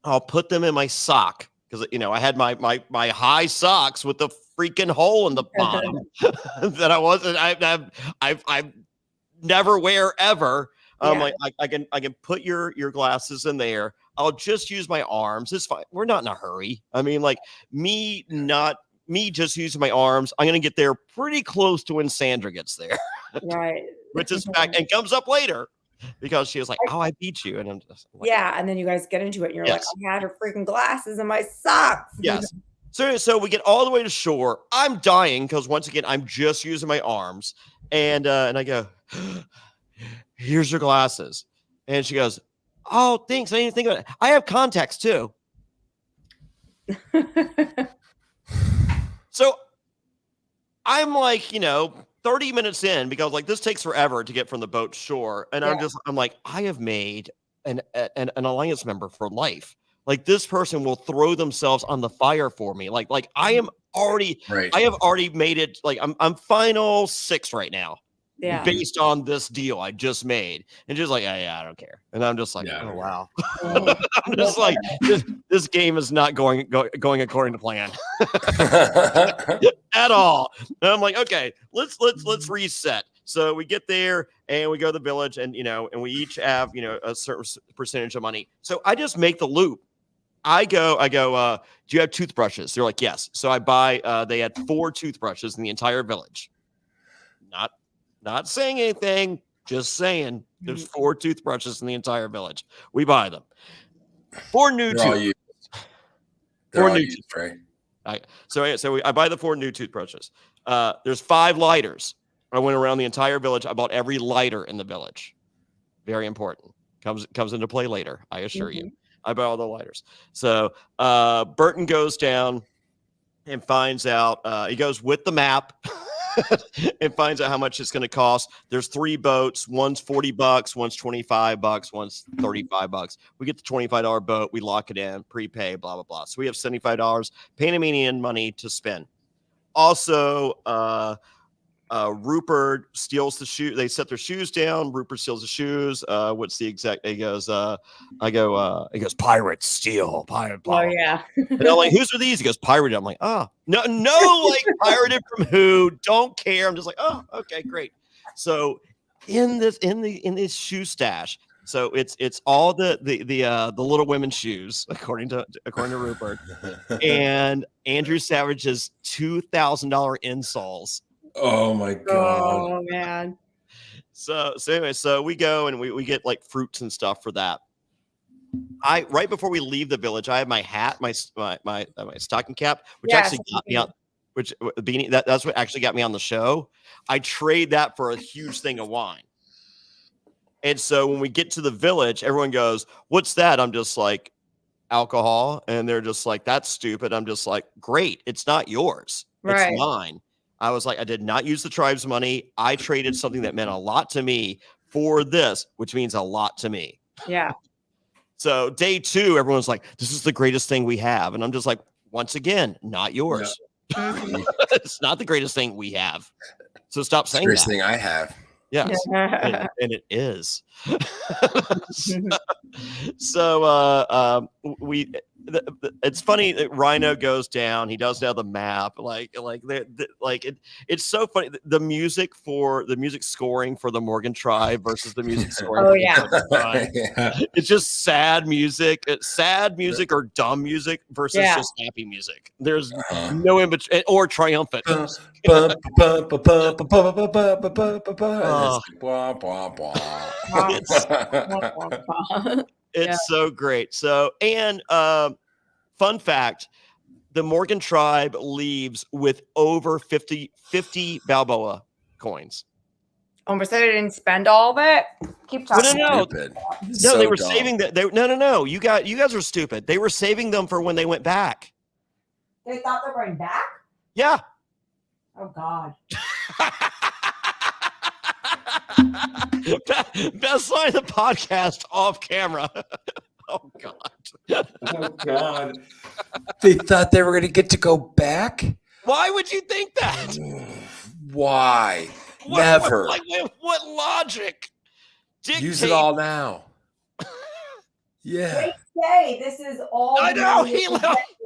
I'll put them in my sock. Because, I had my high socks with the freaking hole in the bottom that I never wear ever. Like I can put your glasses in there. I'll just use my arms. It's fine. We're not in a hurry. I mean, like me just using my arms. I'm gonna get there pretty close to when Sandra gets there, Right. which is back and comes up later because she was like, "Oh, I beat you," and I'm just like, yeah, and then you guys get into it, and you're Yes. like, I had her freaking glasses in my socks. yes. So we get all the way to shore. I'm dying because once again I'm just using my arms, and I go, "Here's your glasses," and she goes, "Oh, thanks. I didn't think about it. I have contacts too." So I'm like, 30 minutes in because like this takes forever to get from the boat to shore. And I'm like, I have made an alliance member for life. Like this person will throw themselves on the fire for me. Like I am already, Right. I have already made it. Like I'm final 6 right now. Yeah. Based on this deal I just made. And just like, yeah, I don't care. And I'm just like, Yeah, I oh don't wow. Oh. I'm just like, this game is not going according to plan at all. And I'm like, okay, let's reset. So we get there and we go to the village, and and we each have a certain percentage of money. So I just make the loop. I go, do you have toothbrushes? They're like, yes. So I buy, they had 4 toothbrushes in the entire village. Not saying anything, just saying there's 4 toothbrushes in the entire village. We buy them. 4 new toothbrushes. They're all used, right? So I buy the 4 new toothbrushes. There's 5 lighters. I went around the entire village. I bought every lighter in the village. Very important. Comes into play later, I assure you. I buy all the lighters. So Burton goes down and finds out. He goes with the map and finds out how much it's going to cost. There's 3 boats. One's $40, one's $25, one's $35. We get the $25 boat. We lock it in, prepay, blah, blah, blah. So we have $75 Panamanian money to spend. Also, Rupert steals the shoe. They set their shoes down. Rupert steals the shoes. What's the exact? He goes, he goes, pirates steal, pirate. Blah, Oh yeah. and I'm like, whose are these? He goes, pirated. I'm like, oh, no, like pirated from who? Don't care. I'm just like, oh, okay, great. So in this shoe stash, so it's all the Little Women shoes, according to Rupert, and Andrew Savage's $2,000 insoles. Oh my God. Oh man. So anyway, so we go and we get like fruits and stuff for that. Right before we leave the village, I have my hat, my stocking cap, which actually got me on, which beanie. That's what actually got me on the show. I trade that for a huge thing of wine. And so when we get to the village, everyone goes, "What's that?" I'm just like, "Alcohol," and they're just like, "That's stupid." I'm just like, "Great, it's not yours, Right. it's mine." I was like, I did not use the tribe's money. I traded something that meant a lot to me for this, which means a lot to me. Yeah. So day 2, everyone's like, this is the greatest thing we have. And I'm just like, once again, not yours. Mhm. It's not the greatest thing we have. So stop saying First that. thing I have. Yes, and it is. So it's funny that Rhino goes down. He does have the map. It's so funny. The music scoring for the Morgan tribe versus the music scoring. Oh, for yeah. the tribe. Yeah. It's just sad music. It's sad music or dumb music versus Yeah. just happy music. There's no in between or triumphant. It's It's so great. So, and fun fact, the Morgan tribe leaves with over 50 Balboa coins. Almost said I didn't spend all of it. Keep talking. No. Stupid. No, So they were dumb. saving that. No. You guys are stupid. They were saving them for when they went back. They thought they were going back? Yeah. Oh, God. Best line of the podcast off camera. Oh, God. Oh, God. They thought they were going to get to go back? Why would you think that? Why? Never. What logic? Use it all now. Yeah. They say this is all. I know,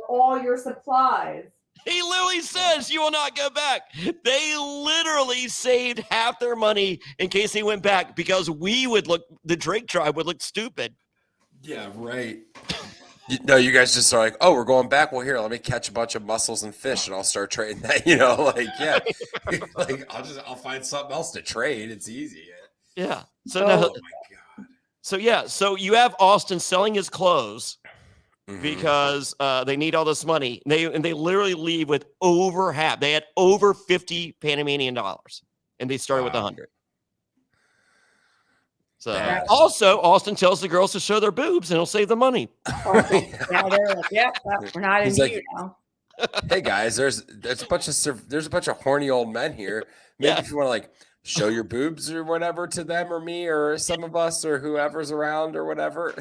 all your supplies. He literally says you will not go back. They literally saved half their money in case he went back because the Drake tribe would look stupid. Yeah, right. No, you guys just are like, oh, we're going back. Well, here, let me catch a bunch of mussels and fish, and I'll start trading that. Yeah, I'll find something else to trade. It's easy. Yeah. So my God. So you have Austin selling his clothes because they need all this money. They literally leave with over half. They had over 50 Panamanian dollars, and they started with 100. So also, Austin tells the girls to show their boobs, and he'll save the money. Yeah, they're like, we're not into you now. Hey guys, there's a bunch of horny old men here. Maybe if you want to show your boobs or whatever to them or me or some of us or whoever's around or whatever.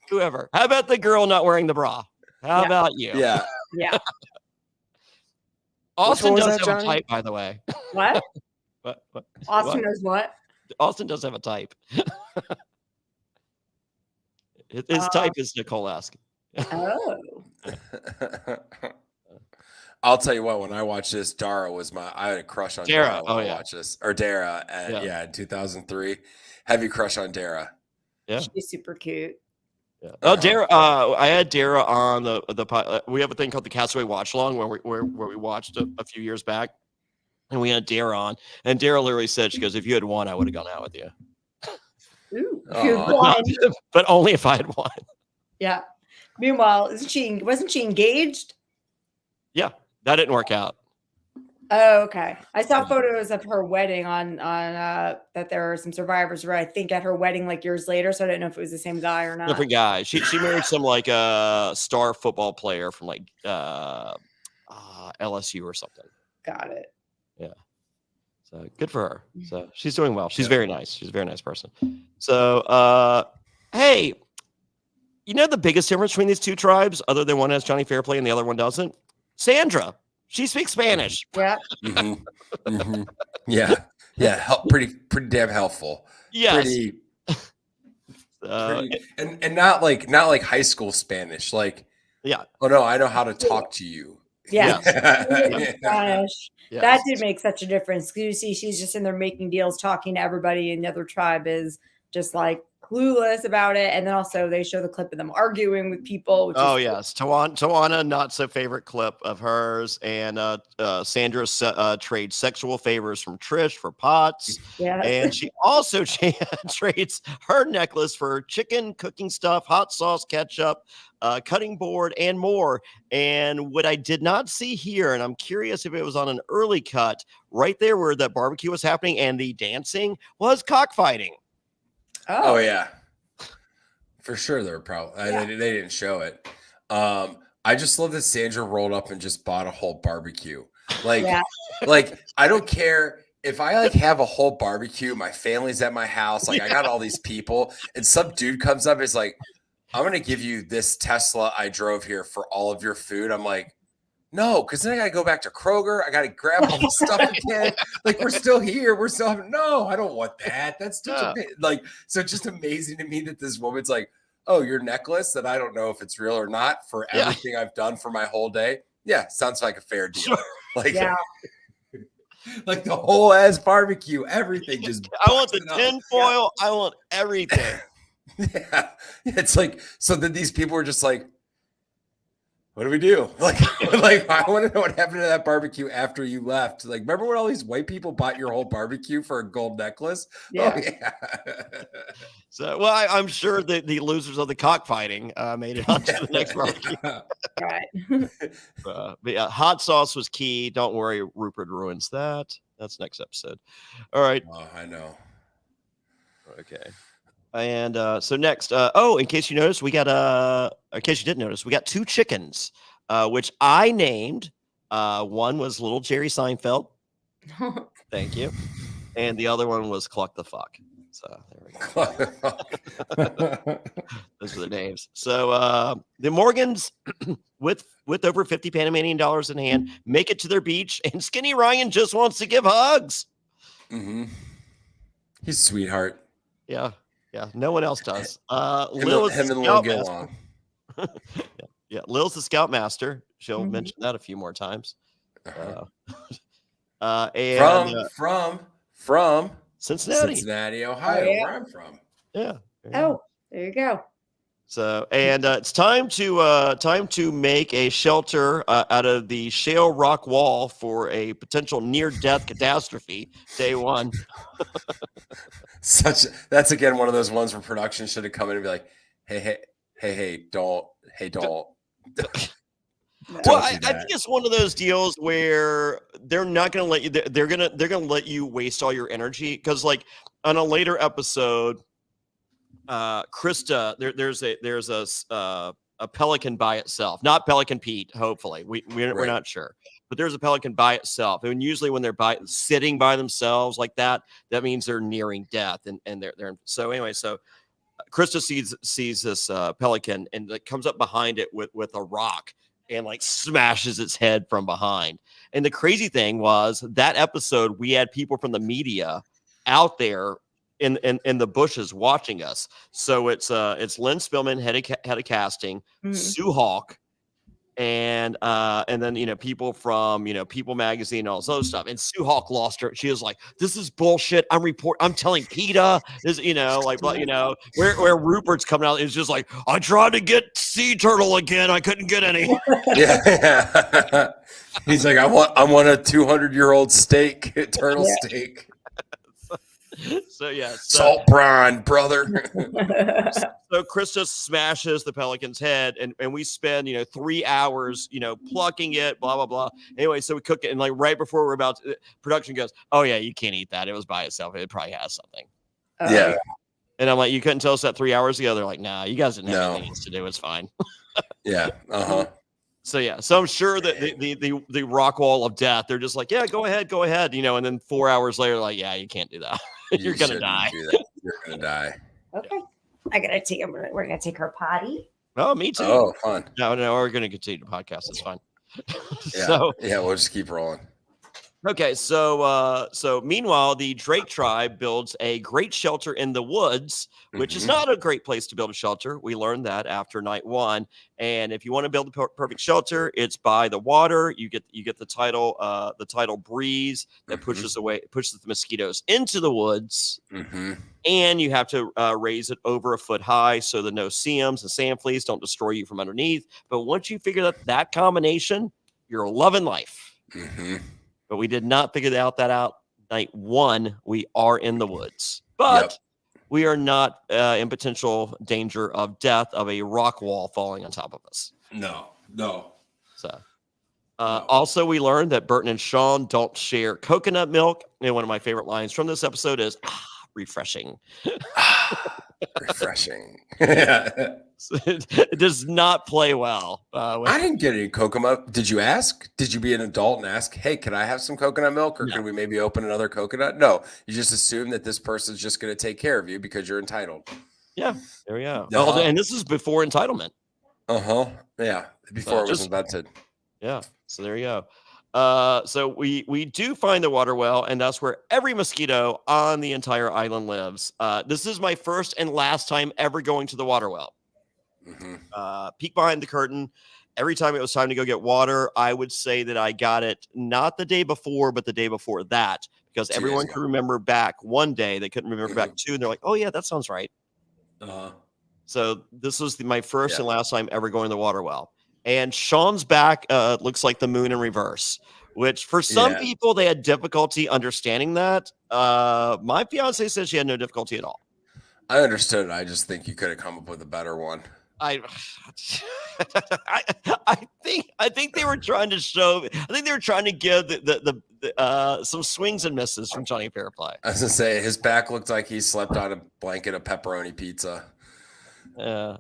Whoever. How about the girl not wearing the bra? How about you? Yeah. Yeah. Austin does have Johnny? a type, by the way. What? What? Austin knows what? Austin does have a type. His type is Nicole-esque. Oh. I'll tell you what, when I watched this, I had a crush on Dara. Dara when I watched this. Or Dara in 2003. Heavy crush on Dara. Yeah. She's super cute. Yeah. Oh, Dara. I had Dara on the we have a thing called the Castaway Watch Along where we watched a few years back, and we had Dara on, and Dara literally said, she goes, if you had won, I would have gone out with you. Ooh. But only if I had won. Yeah. Meanwhile, wasn't she engaged? Yeah, that didn't work out. Oh, okay. I saw photos of her wedding on that there were some survivors were, I think, at her wedding years later. So I didn't know if it was the same guy or not. Different guy. She married some star football player from LSU or something. Got it. Yeah. So good for her. So she's doing well. She's very nice. She's a very nice person. So hey, the biggest difference between these two tribes, other than one has Jonny Fairplay and the other one doesn't? Sandra. She speaks Spanish. Yeah. Yeah. Yeah. Pretty damn helpful. Yes. Pretty, and not like high school Spanish. Oh no, I know how to talk to you. Yeah. Yes. That did make such a difference. You see, she's just in there making deals, talking to everybody, and the other tribe is just clueless about it. And then also they show the clip of them arguing with people. Yes. Tawana, not so favorite clip of hers. And Sandra trades sexual favors from Trish for pots. Yeah. And she also trades her necklace for chicken, cooking stuff, hot sauce, ketchup, cutting board, and more. And what I did not see here, and I'm curious if it was on an early cut, right there where the barbecue was happening and the dancing, was cockfighting. Oh yeah, for sure. They were probably they didn't show it. I just love that Sandra rolled up and just bought a whole barbecue. I don't care if I have a whole barbecue. My family's at my house. I got all these people, and some dude comes up and is like, "I'm gonna give you this Tesla I drove here for all of your food." I'm like, No, because then I got to go back to Kroger. I got to grab all the stuff again. Like, we're still here. We're still having, no, I don't want that. That's such a bit, like, so it's just amazing to me that this woman's like, oh, your necklace that I don't know if it's real or not for everything I've done for my whole day. Yeah, sounds like a fair deal. Sure. Like, like the whole ass barbecue, everything just. I want the tinfoil. I want everything. Yeah, it's like, so then these people were just like, what do we do? Like, I want to know what happened to that barbecue after you left. Like, remember when all these white people bought your whole barbecue for a gold necklace? Yeah. Oh, yeah. So, well, I'm sure that the losers of the cockfighting made it onto the next barbecue. Right. But yeah, hot sauce was key. Don't worry, Rupert ruins that. That's next episode. All right. Oh, I know. Okay. And so next, in case you noticed, we got in case you didn't notice, we got 2 chickens, which I named. One was little Jerry Seinfeld. Thank you. And the other one was Cluck the Fuck. So there we go. Those are their names. So the Morgans, with over $50 Panamanian in hand, make it to their beach, and Skinny Ryan just wants to give hugs. Mm-hmm. He's a sweetheart. Yeah. Yeah, no one else does. Him Lil and Lil get along. Yeah, Lil's the scoutmaster. She'll mention that a few more times. And from Cincinnati, Ohio, yeah. where I'm from. Yeah. Oh, there you go. So, and it's time to make a shelter out of the shale rock wall for a potential near-death catastrophe. Day 1. That's again one of those ones where production should have come in and be like, hey, don't. Well, I think it's one of those deals where they're not going to let you. They're gonna let you waste all your energy, because, like, on a later episode, Krista, there's a pelican by itself, not Pelican Pete. Hopefully, we're not sure, but there's a pelican by itself, and usually when they're sitting by themselves like that, that means they're nearing death, and they're so anyway. So Krista sees this pelican, and it comes up behind it with a rock, and like smashes its head from behind. And the crazy thing was, that episode, we had people from the media out there in the bushes watching us. So it's Lynn Spillman, head of casting, Sue Hawk, and then people from People Magazine and all this other stuff. And Sue Hawk lost her. She was like, "This is bullshit. I'm telling PETA this, where Rupert's coming out is just like, I tried to get sea turtle again. I couldn't get any." Yeah. He's like, I want a 200-year-old steak, turtle steak. So yeah, salt brine, brother. So Krista smashes the pelican's head, and we spend 3 hours plucking it, blah blah blah. Anyway, so we cook it, and like right before we're about to, production goes, "Oh yeah, you can't eat that. It was by itself. It probably has something." Yeah. And I'm like, "You couldn't tell us that 3 hours ago?" They're like, "Nah, you guys didn't have anything else to do. It's fine." Yeah. So yeah, so I'm sure that the rock wall of death, they're just like, "Yeah, go ahead, and then 4 hours later, like, "Yeah, you can't do that. You're gonna die. You're gonna die." Okay, we're gonna take her potty. Oh, me too. Oh, fun. No, we're gonna continue the podcast. It's fine. Yeah, we'll just keep rolling. Okay, so meanwhile, the Drake tribe builds a great shelter in the woods, which is not a great place to build a shelter. We learned that after night 1. And if you want to build a perfect shelter, it's by the water. You get the tidal breeze that pushes the mosquitoes into the woods, and you have to raise it over a foot high so the no-see-ums and sand fleas don't destroy you from underneath. But once you figure out that combination, you're loving life. But we did not figure that out. Night 1, we are in the woods, but we are not in potential danger of death of a rock wall falling on top of us. No. So, also, we learned that Burton and Sean don't share coconut milk. And one of my favorite lines from this episode is, refreshing. Refreshing. It does not play well. I didn't get any coconut. Did you ask? Did you be an adult and ask, hey, can I have some coconut milk, or can we maybe open another coconut? No, you just assume that this person's just going to take care of you because you're entitled. Yeah, there we go. And this is before entitlement. Yeah, before it was invented. Yeah. So there you go. So we do find the water well, and that's where every mosquito on the entire island lives. This is my first and last time ever going to the water well. Peek behind the curtain. Every time it was time to go get water, I would say that I got it not the day before, but the day before that, because everyone could remember back one day. They couldn't remember back two, and they're like, "Oh yeah, that sounds right." So this was my first and last time ever going to the water well. And Sean's back looks like the moon in reverse, which for some people they had difficulty understanding that. My fiance says she had no difficulty at all. I understood it. I just think you could have come up with a better one. I think they were trying to show. I think they were trying to give the some swings and misses from Jonny Fairplay. I was gonna say his back looked like he slept on a blanket of pepperoni pizza. I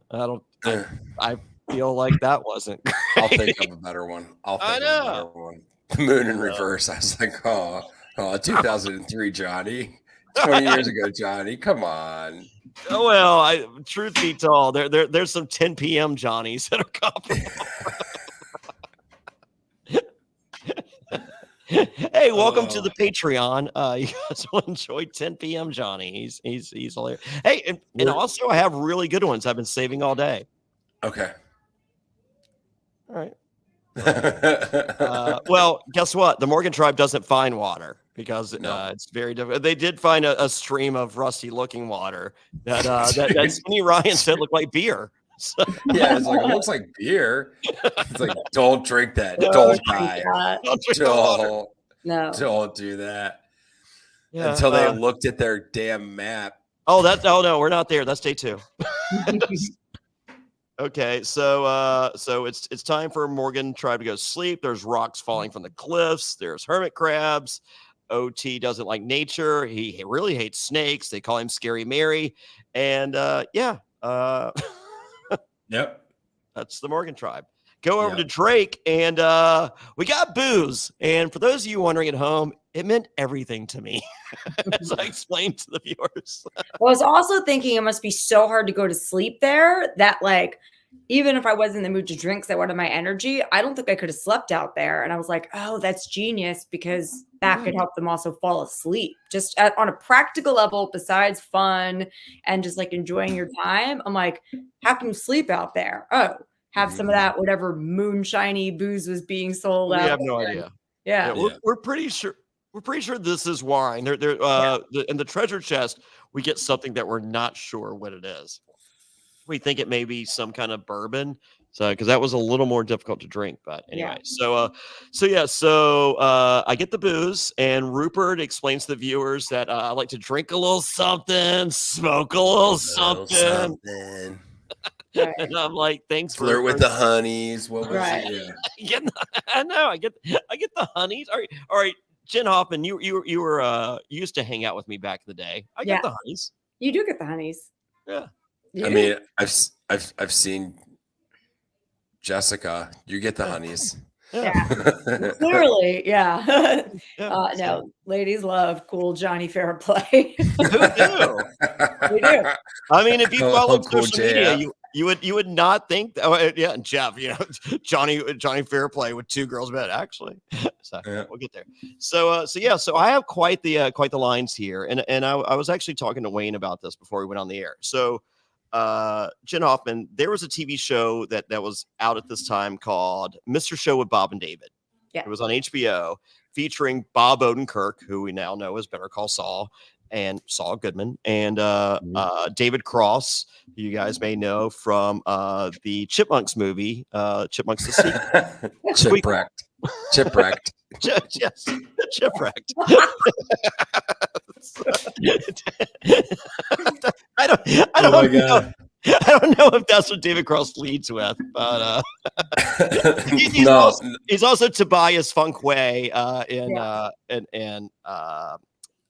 feel like that wasn't great. I'll think of a better one. Moon in reverse. I was like, oh, 2003, Johnny. 20 years ago, Johnny. Come on. Oh, well, truth be told, there's some 10 p.m. Johnnies that are comparable. Hey, welcome to the Patreon. You guys will enjoy 10 p.m. Johnny. He's hilarious. Hey, and also I have really good ones I've been saving all day. Okay. All right. Well, guess what? The Morgan tribe doesn't find water because it's very difficult. They did find a stream of rusty-looking water that Skinny Ryan said looked like beer. So. Yeah, it's like it looks like beer. It's like don't drink that. Don't die. Don't do that. Yeah, until they looked at their damn map. Oh no, we're not there. That's day 2. Okay, so it's time for Morgan tribe to go to sleep. There's rocks falling from the cliffs. There's hermit crabs. OT doesn't like nature. He really hates snakes. They call him Scary Mary. And Yep. That's the Morgan tribe. Go over to Drake, and we got booze. And for those of you wondering at home, it meant everything to me, as I explained to the viewers. Well, I was also thinking it must be so hard to go to sleep there that, like, even if I was in the mood to drink, that wanted my energy, I don't think I could have slept out there. And I was like, oh, that's genius, because that could help them also fall asleep. Just on a practical level, besides fun and just like enjoying your time, I'm like, how can you sleep out there? Oh, have some of that whatever moonshiny booze was being sold out. We have no idea. Yeah. We're pretty sure. We're pretty sure this is wine. In the treasure chest, we get something that we're not sure what it is. We think it may be some kind of bourbon, so because that was a little more difficult to drink. But anyway, so I get the booze, and Rupert explains to the viewers that I like to drink a little something, smoke a little something. And I'm like, thanks for flirt with the honeys. What was it? Yeah. I know. I get the honeys. All right. Jenn Hoffman, you used to hang out with me back in the day. I get the honeys. You do get the honeys. Yeah. I mean, I've seen Jessica. You get the honeys. Yeah. Clearly, yeah. No, ladies love cool Jonny Fairplay. Who do? We do. I mean, if you follow social media, you would not think that. Yeah, and Jeff, Jonny Fairplay with 2 girls bed actually. So we'll get there. So I have quite the lines here, and I was actually talking to Wayne about this before we went on the air. So Jenn Hoffman, there was a TV show that was out at this time called Mr. Show with Bob and David. Yeah. It was on HBO featuring Bob Odenkirk, who we now know as Better Call Saul, and Saul Goodman, and David Cross, who you guys may know from the Chipmunks movie, Chipmunks the Sequel. Chipwrecked. Chipwrecked. Yes, Chipwrecked. I don't know. I don't know if that's what David Cross leads with, but he's also Tobias Funkway in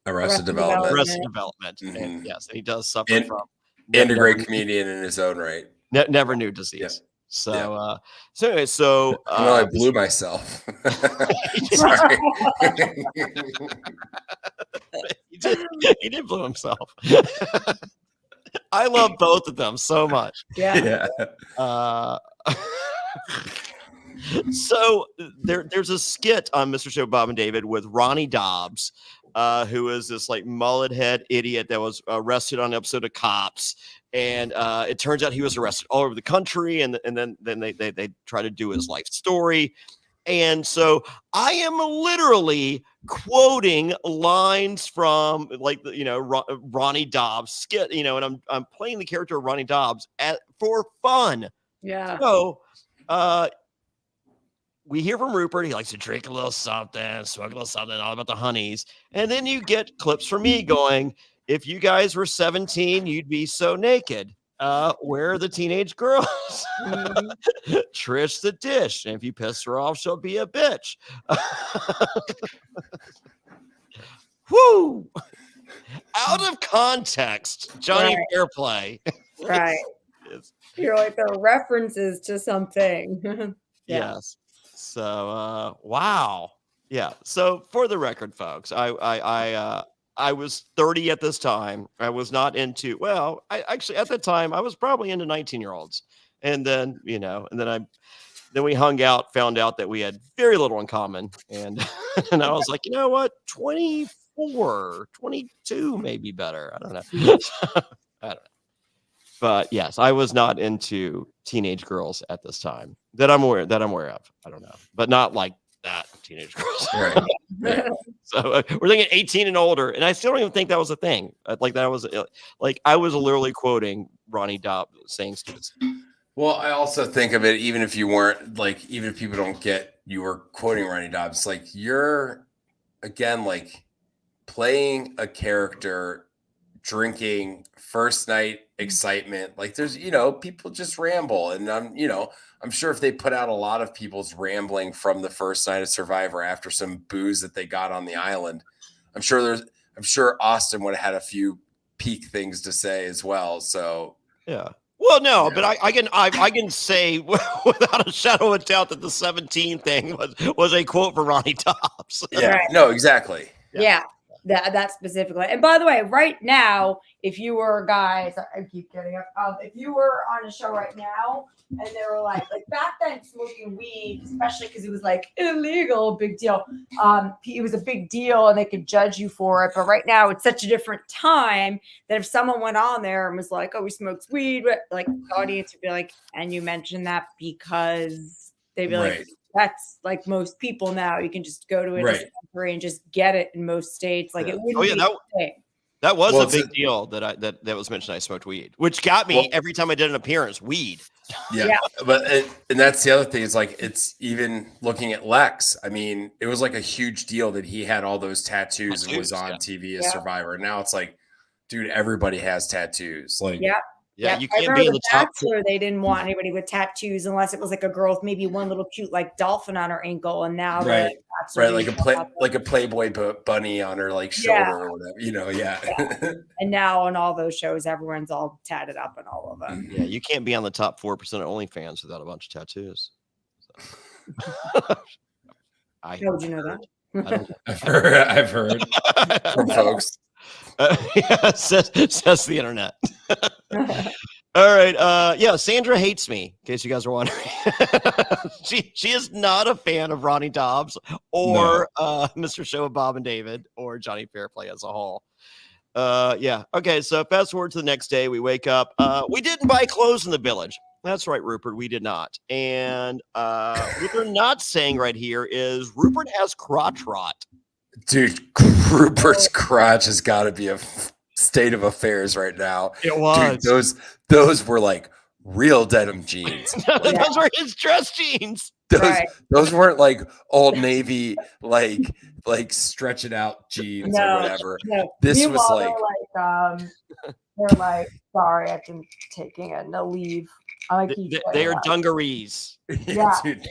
Arrested Development. Arrested Development. Mm-hmm. And yes, and he does suffer from and a great comedian in his own right. Never knew disease. Yeah. I blew myself. Sorry. he did blow himself. I love both of them so much. Yeah. So there's a skit on Mr. Show Bob and David with Ronnie Dobbs, who is this like mullet head idiot that was arrested on an episode of Cops. And it turns out he was arrested all over the country. And then they try to do his life story. And so I am literally quoting lines from like Ronnie Dobbs skit, and I'm playing the character of Ronnie Dobbs for fun. Yeah. So we hear from Rupert. He likes to drink a little something, smoke a little something, all about the honeys. And then you get clips from me going, if you guys were 17, you'd be so naked. Where are the teenage girls? Trish the dish. And if you piss her off, she'll be a bitch. Whoo! Out of context, Jonny Fairplay. Right. You're like, there are references to something. Yes. So, wow. Yeah. So for the record, folks, I was 30 at this time. I was not into, I actually, at the time, I was probably into 19-year-olds. And then, then we hung out, found out that we had very little in common. And, and I was like, you know what? 24, 22 may be better. I don't know. I don't know. But yes, I was not into teenage girls at this time that I'm aware of. I don't know, but not like that teenage girls. Right. So we're thinking 18 and older, and I still don't even think that was a thing. Like that was like I was literally quoting Ronnie Dobbs saying stupid stuff. Well, I also think of it, even if you weren't like, even if people don't get you were quoting Ronnie Dobbs, like you're again like playing a character, drinking, first night excitement. Like there's, people just ramble, and I'm sure if they put out a lot of people's rambling from the first night of Survivor after some booze that they got on the island, I'm sure Austin would have had a few peak things to say as well. So yeah. Well, no, but I can say without a shadow of doubt that the 17 thing was a quote for Ronnie Dobbs. Yeah. Right. No, exactly. Yeah. That specifically. And by the way, right now, if you were guys, I keep getting up. If you were on a show right now and they were like back then smoking weed, especially because it was like illegal, big deal. It was a big deal and they could judge you for it. But right now it's such a different time that if someone went on there and was like, oh, we smoked weed, like the audience would be like, and you mentioned that because they'd be like, that's like most people now. You can just go to a dispensary and just get it in most states. Like it wouldn't be a thing. That was a big deal that was mentioned. I smoked weed, which got me every time I did an appearance. Weed. Yeah. But and that's the other thing. Is like it's even looking at Lex. I mean, it was like a huge deal that he had all those tattoos and was on TV as Survivor. And now it's like, dude, everybody has tattoos. Like, yeah, you can't be in the top. They didn't want anybody with tattoos unless it was like a girl with maybe one little cute like dolphin on her ankle, and now like a Playboy bunny on her like shoulder or whatever, And now on all those shows, everyone's all tatted up and all of them. Yeah, you can't be on the top 4% of OnlyFans without a bunch of tattoos. So. How would you know that? I've heard from folks. Says the internet. All right. Sandra hates me, in case you guys are wondering. she is not a fan of Ronnie Dobbs or Mr. Show of Bob and David or Jonny Fairplay as a whole. Okay, so fast forward to the next day. We wake up. We didn't buy clothes in the village. That's right, Rupert. We did not. And what they're not saying right here is Rupert has crotch rot. Dude, Rupert's crotch has got to be a state of affairs right now. It was. Dude, those were like real denim jeans. Those were his dress jeans. Those weren't like Old Navy, like stretch it out jeans or whatever. No. This was like they're like, sorry, I've been taking a leave. They are dungarees. Yeah. Dude,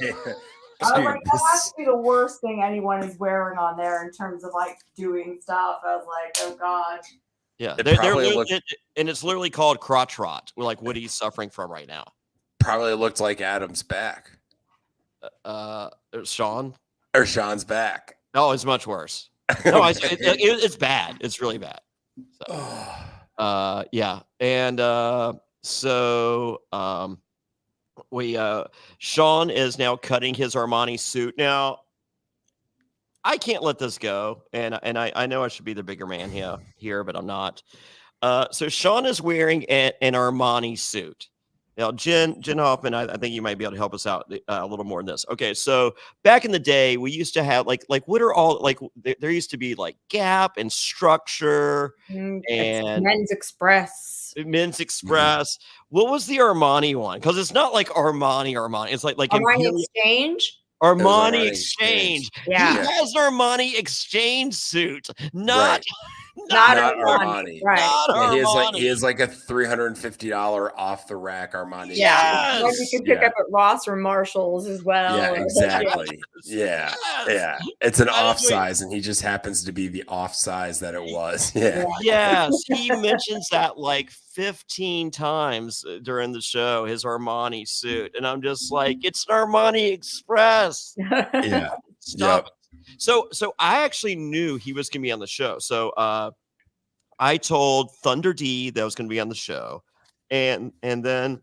I was like, that has to be the worst thing anyone is wearing on there in terms of like doing stuff. I was like, oh God. Yeah, and it's literally called crotch rot. We're like what he's suffering from right now. Probably looked like Adam's back. Sean's back. No, it's much worse. No, it's bad. It's really bad. So, Sean is now cutting his Armani suit. Now, I can't let this go, and I know I should be the bigger man here, but I'm not. So Sean is wearing an Armani suit. Now, Jenn Hoffman, I think you might be able to help us out a little more in this. Okay, so back in the day, we used to have like what are all like? There used to be like Gap and Structure and Men's Express. Men's Express. What was the Armani one? Because it's not like Armani. It's like Armani Exchange. Armani Exchange. Yeah. He has an Armani Exchange suit, not Armani. Right. Not Armani. He has like a $350 off the rack Armani. Yeah. Like you can pick up at Ross or Marshalls as well. Yeah, exactly. Yeah. It's an off size, and he just happens to be the off size that it was. Yeah. Yes. He mentions that like 15 times during the show, his Armani suit. And I'm just like, it's an Armani Express. Yeah. Stop. Yep. So I actually knew he was going to be on the show. So I told Thunder D that was going to be on the show. And then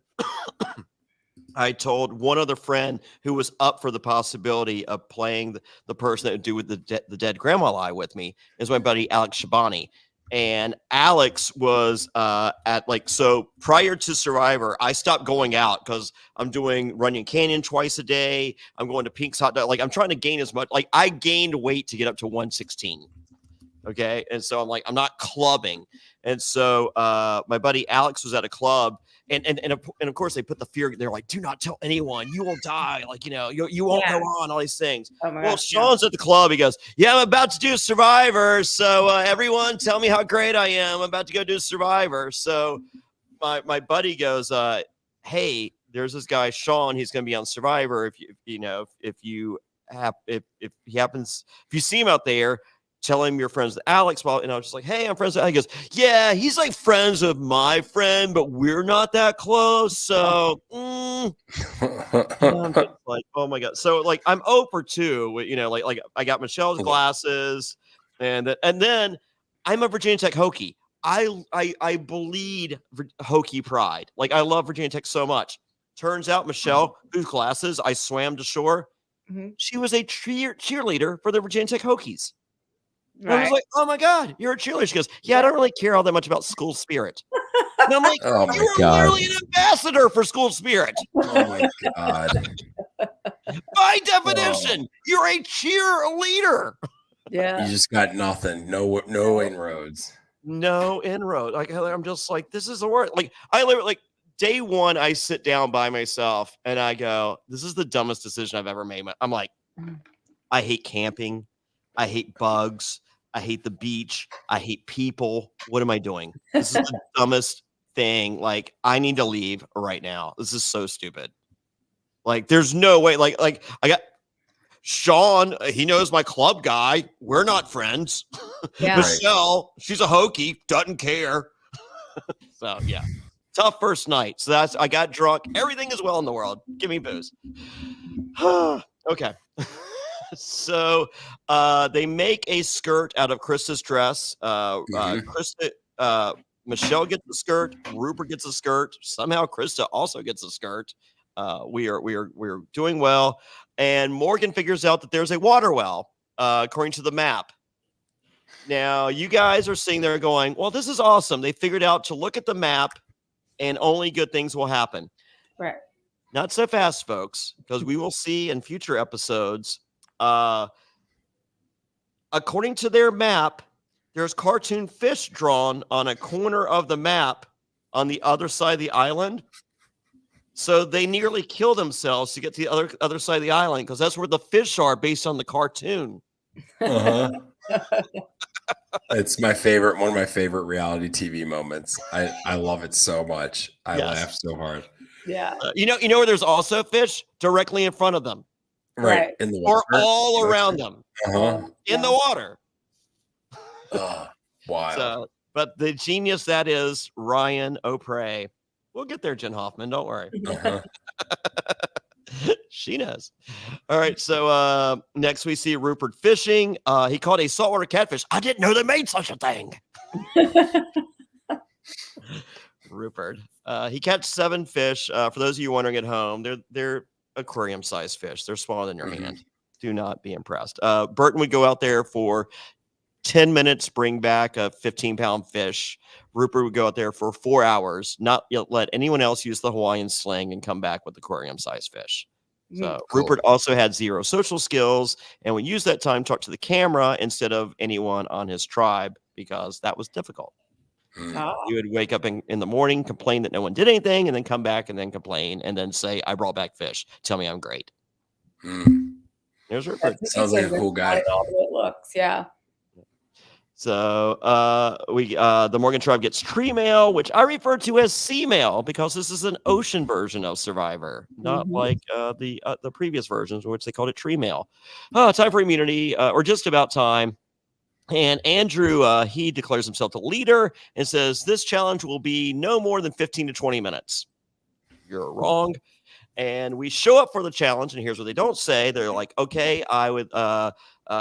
I told one other friend who was up for the possibility of playing the person that would do with the dead grandma lie with me is my buddy Alex Shabani. And Alex was so prior to Survivor, I stopped going out because I'm doing Runyon Canyon twice a day. I'm going to Pink's Hot Dog. Like I'm trying to gain as much. Like I gained weight to get up to 116. Okay. And so I'm like, I'm not clubbing. And so my buddy Alex was at a club and of course they put the fear. They're like, do not tell anyone, you will die. Like, you won't go on, all these things. Oh my gosh, Sean's at the club. He goes, yeah, I'm about to do Survivor. So everyone tell me how great I am. I'm about to go do Survivor. So my buddy goes, hey, there's this guy, Sean, he's going to be on Survivor. If you see him out there, tell him you're friends with Alex. Well, and I was just like, hey, I'm friends with Alex. He goes, yeah, he's like friends with my friend, but we're not that close. So I'm just like, oh my God. So like I'm 0 for 2, like I got Michelle's glasses and then I'm a Virginia Tech Hokie. I bleed Hokie pride. Like I love Virginia Tech so much. Turns out Michelle, whose glasses I swam to shore, she was a cheerleader for the Virginia Tech Hokies. Right. I was like, oh my God, you're a cheerleader. She goes, yeah, I don't really care all that much about school spirit. And I'm like, you were literally an ambassador for school spirit. Oh my God. By definition, you're a cheerleader. Yeah. You just got nothing. No inroads. No inroad. Like I'm just like, this is the word. Like I literally like day one, I sit down by myself and I go, this is the dumbest decision I've ever made. I'm like, I hate camping. I hate bugs. I hate the beach. I hate people. What am I doing? This is the dumbest thing. Like, I need to leave right now. This is so stupid. Like, there's no way. Like I got Sean. He knows my club guy. We're not friends. Yeah. Michelle, she's a Hokie. Doesn't care. So yeah, tough first night. So I got drunk. Everything is well in the world. Give me booze. Okay. So they make a skirt out of Krista's dress. Michelle gets the skirt. Rupert gets a skirt. Somehow Krista also gets a skirt. We are doing well. And Morgan figures out that there's a water well, according to the map. Now you guys are sitting there going, well, this is awesome. They figured out to look at the map and only good things will happen. Right. Not so fast, folks, because we will see in future episodes. According to their map, there's cartoon fish drawn on a corner of the map on the other side of the island. So they nearly kill themselves to get to the other side of the island because that's where the fish are based on the cartoon. Uh-huh. It's one of my favorite reality TV moments. I love it so much. I laugh so hard. Yeah. You know where there's also fish directly in front of them. Right. In the water. Or all around them. In the water. Wow. So, but the genius that is Ryan O'Prey. We'll get there, Jenn Hoffman. Don't worry. She knows. All right. So next we see Rupert fishing. He caught a saltwater catfish. I didn't know they made such a thing. Rupert. He caught 7 fish. For those of you wondering at home, they're aquarium-sized fish. They're smaller than your hand. Do not be impressed. Burton would go out there for 10 minutes, bring back a 15-pound fish. Rupert would go out there for 4 hours, not let anyone else use the Hawaiian sling, and come back with aquarium-sized fish. So Cool. Rupert also had 0 social skills and would use that time to talk to the camera instead of anyone on his tribe, because that was difficult. He would wake up in the morning, complain that no one did anything, and then come back and then complain and then say, I brought back fish. Tell me I'm great. There's Rupert. Sounds like a cool guy. All the way it looks, yeah. So the Morgan tribe gets tree mail, which I refer to as sea mail, because this is an ocean version of Survivor, not like the previous versions, in which they called it tree mail. Time for immunity, or just about time. And Andrew, he declares himself the leader and says this challenge will be no more than 15 to 20 minutes. You're wrong. And we show up for the challenge, and here's what they don't say. They're like, okay, I would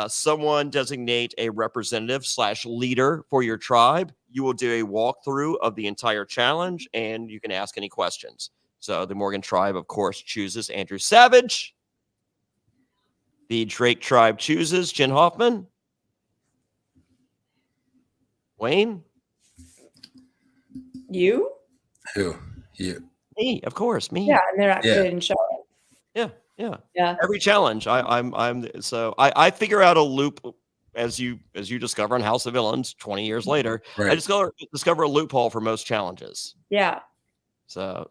someone designate a representative / leader for your tribe. You will do a walkthrough of the entire challenge, and you can ask any questions. So the Morgan tribe, of course, chooses Andrew Savage. The Drake tribe chooses Jenn Hoffman. Wayne? You? Who? You. Me, of course, me. Yeah, and they're not good in showing. Yeah. Every challenge, I figure out a loop as you discover in House of Villains 20 years later. Right. I discover a loophole for most challenges. Yeah. So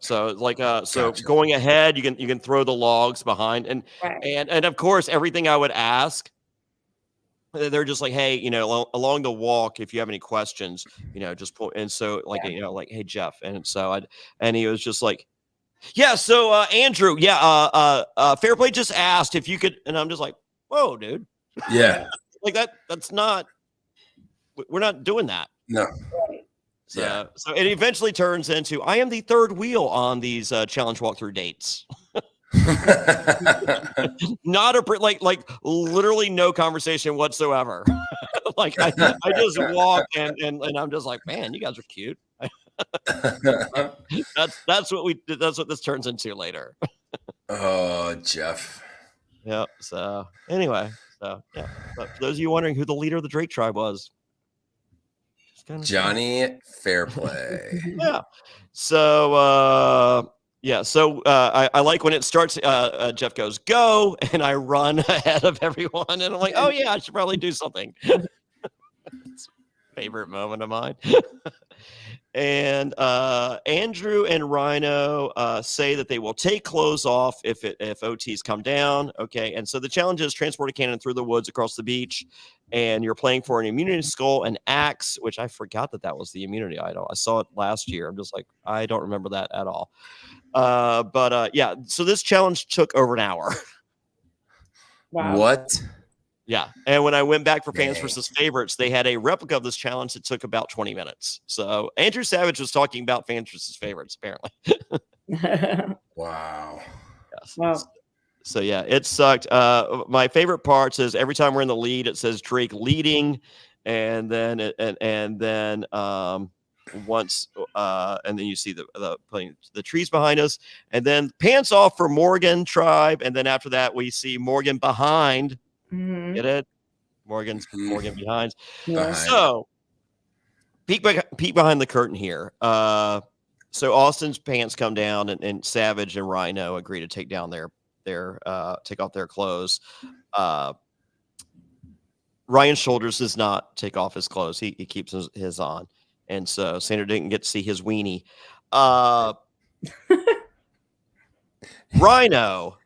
going ahead, you can throw the logs behind, and of course everything I would ask, they're just like, hey, along the walk, if you have any questions, just pull. And so hey, Jeff. And so and he was just like, yeah. So Andrew, Fairplay just asked if you could, and I'm just like, whoa, dude. Yeah. Like that's not, we're not doing that. No. So it eventually turns into, I am the third wheel on these challenge walkthrough dates. Not like literally no conversation whatsoever. Like I just walk and I'm just like, man, you guys are cute. that's what this turns into later. Oh, Jeff. Yeah. So anyway, but for those of you wondering who the leader of the Drake tribe was, Jonny Fairplay. Yeah. So I like when it starts, Jeff goes, go, and I run ahead of everyone, and I'm like, oh yeah, I should probably do something. It's a favorite moment of mine. And Andrew and Rhino say that they will take clothes off if OTs come down. Okay, and so the challenge is transport a cannon through the woods across the beach, and you're playing for an immunity skull and axe, which I forgot that was the immunity idol. I saw it last year. I'm just like, I don't remember that at all. So this challenge took over an hour. Wow. What? Yeah. And when I went back for fans versus favorites, they had a replica of this challenge that took about 20 minutes. So Andrew Savage was talking about fans versus favorites, apparently. Wow. Yes. Wow. So yeah, it sucked. My favorite parts is every time we're in the lead, it says Drake leading, and then once and then you see the trees behind us, and then pants off for Morgan tribe, and then after that we see Morgan behind. Get it? Morgan behind. Yeah. So peek behind the curtain here. So Austin's pants come down, and Savage and Rhino agree to take down take off their clothes. Ryan Shoulders does not take off his clothes. He keeps his on. And so Sandra didn't get to see his weenie. Rhino,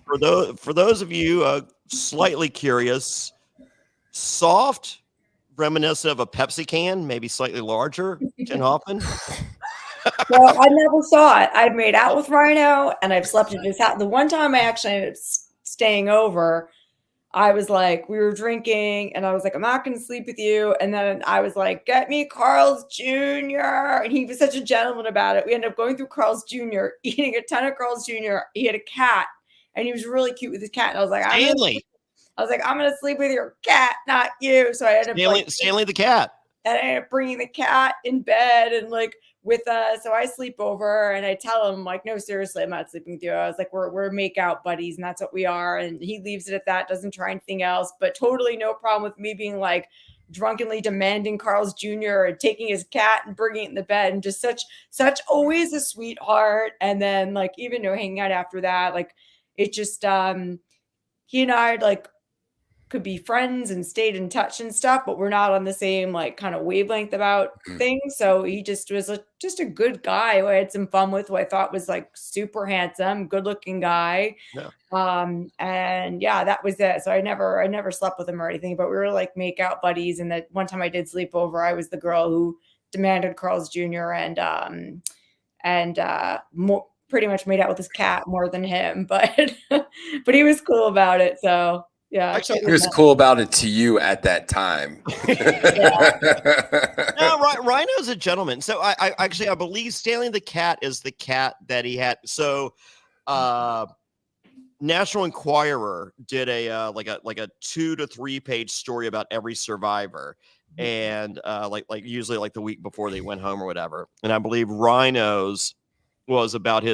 for those of you slightly curious, soft, reminiscent of a Pepsi can, maybe slightly larger. Jenn Hoffman. Well, I never saw it. I've made out with Rhino, and I've slept at his house. The one time I actually ended up staying over, I was like, we were drinking, and I was like, I'm not going to sleep with you. And then I was like, get me Carl's Jr. And he was such a gentleman about it. We ended up going through Carl's Jr., eating a ton of Carl's Jr. He had a cat, and he was really cute with his cat. And I was like, I'm going to sleep with your cat, not you. So I ended up Stanley the cat. And I ended up bringing the cat in bed and like with so I sleep over and I tell him like, no, seriously, I'm not sleeping with you. I was like, we're make out buddies and that's what we are. And he leaves it at that, doesn't try anything else, but totally no problem with me being like drunkenly demanding Carl's Jr. and taking his cat and bringing it in the bed and just such always a sweetheart. And then like even hanging out after that, like it just he and I like could be friends and stayed in touch and stuff, but we're not on the same like kind of wavelength about things. So he just was just a good guy who I had some fun with, who I thought was like super handsome, good looking guy. Yeah. And yeah, that was it. So I never slept with him or anything, but we were like make out buddies. And that one time I did sleep over, I was the girl who demanded Carl's Jr. and pretty much made out with his cat more than him, but he was cool about it. So yeah, Actually, he was cool about it to you at that time. No, Rhino's a gentleman. So I believe Stanley the cat is the cat that he had. So National Enquirer did a 2 to 3 page story about every survivor, and like usually like the week before they went home or whatever. And I believe Rhino's was about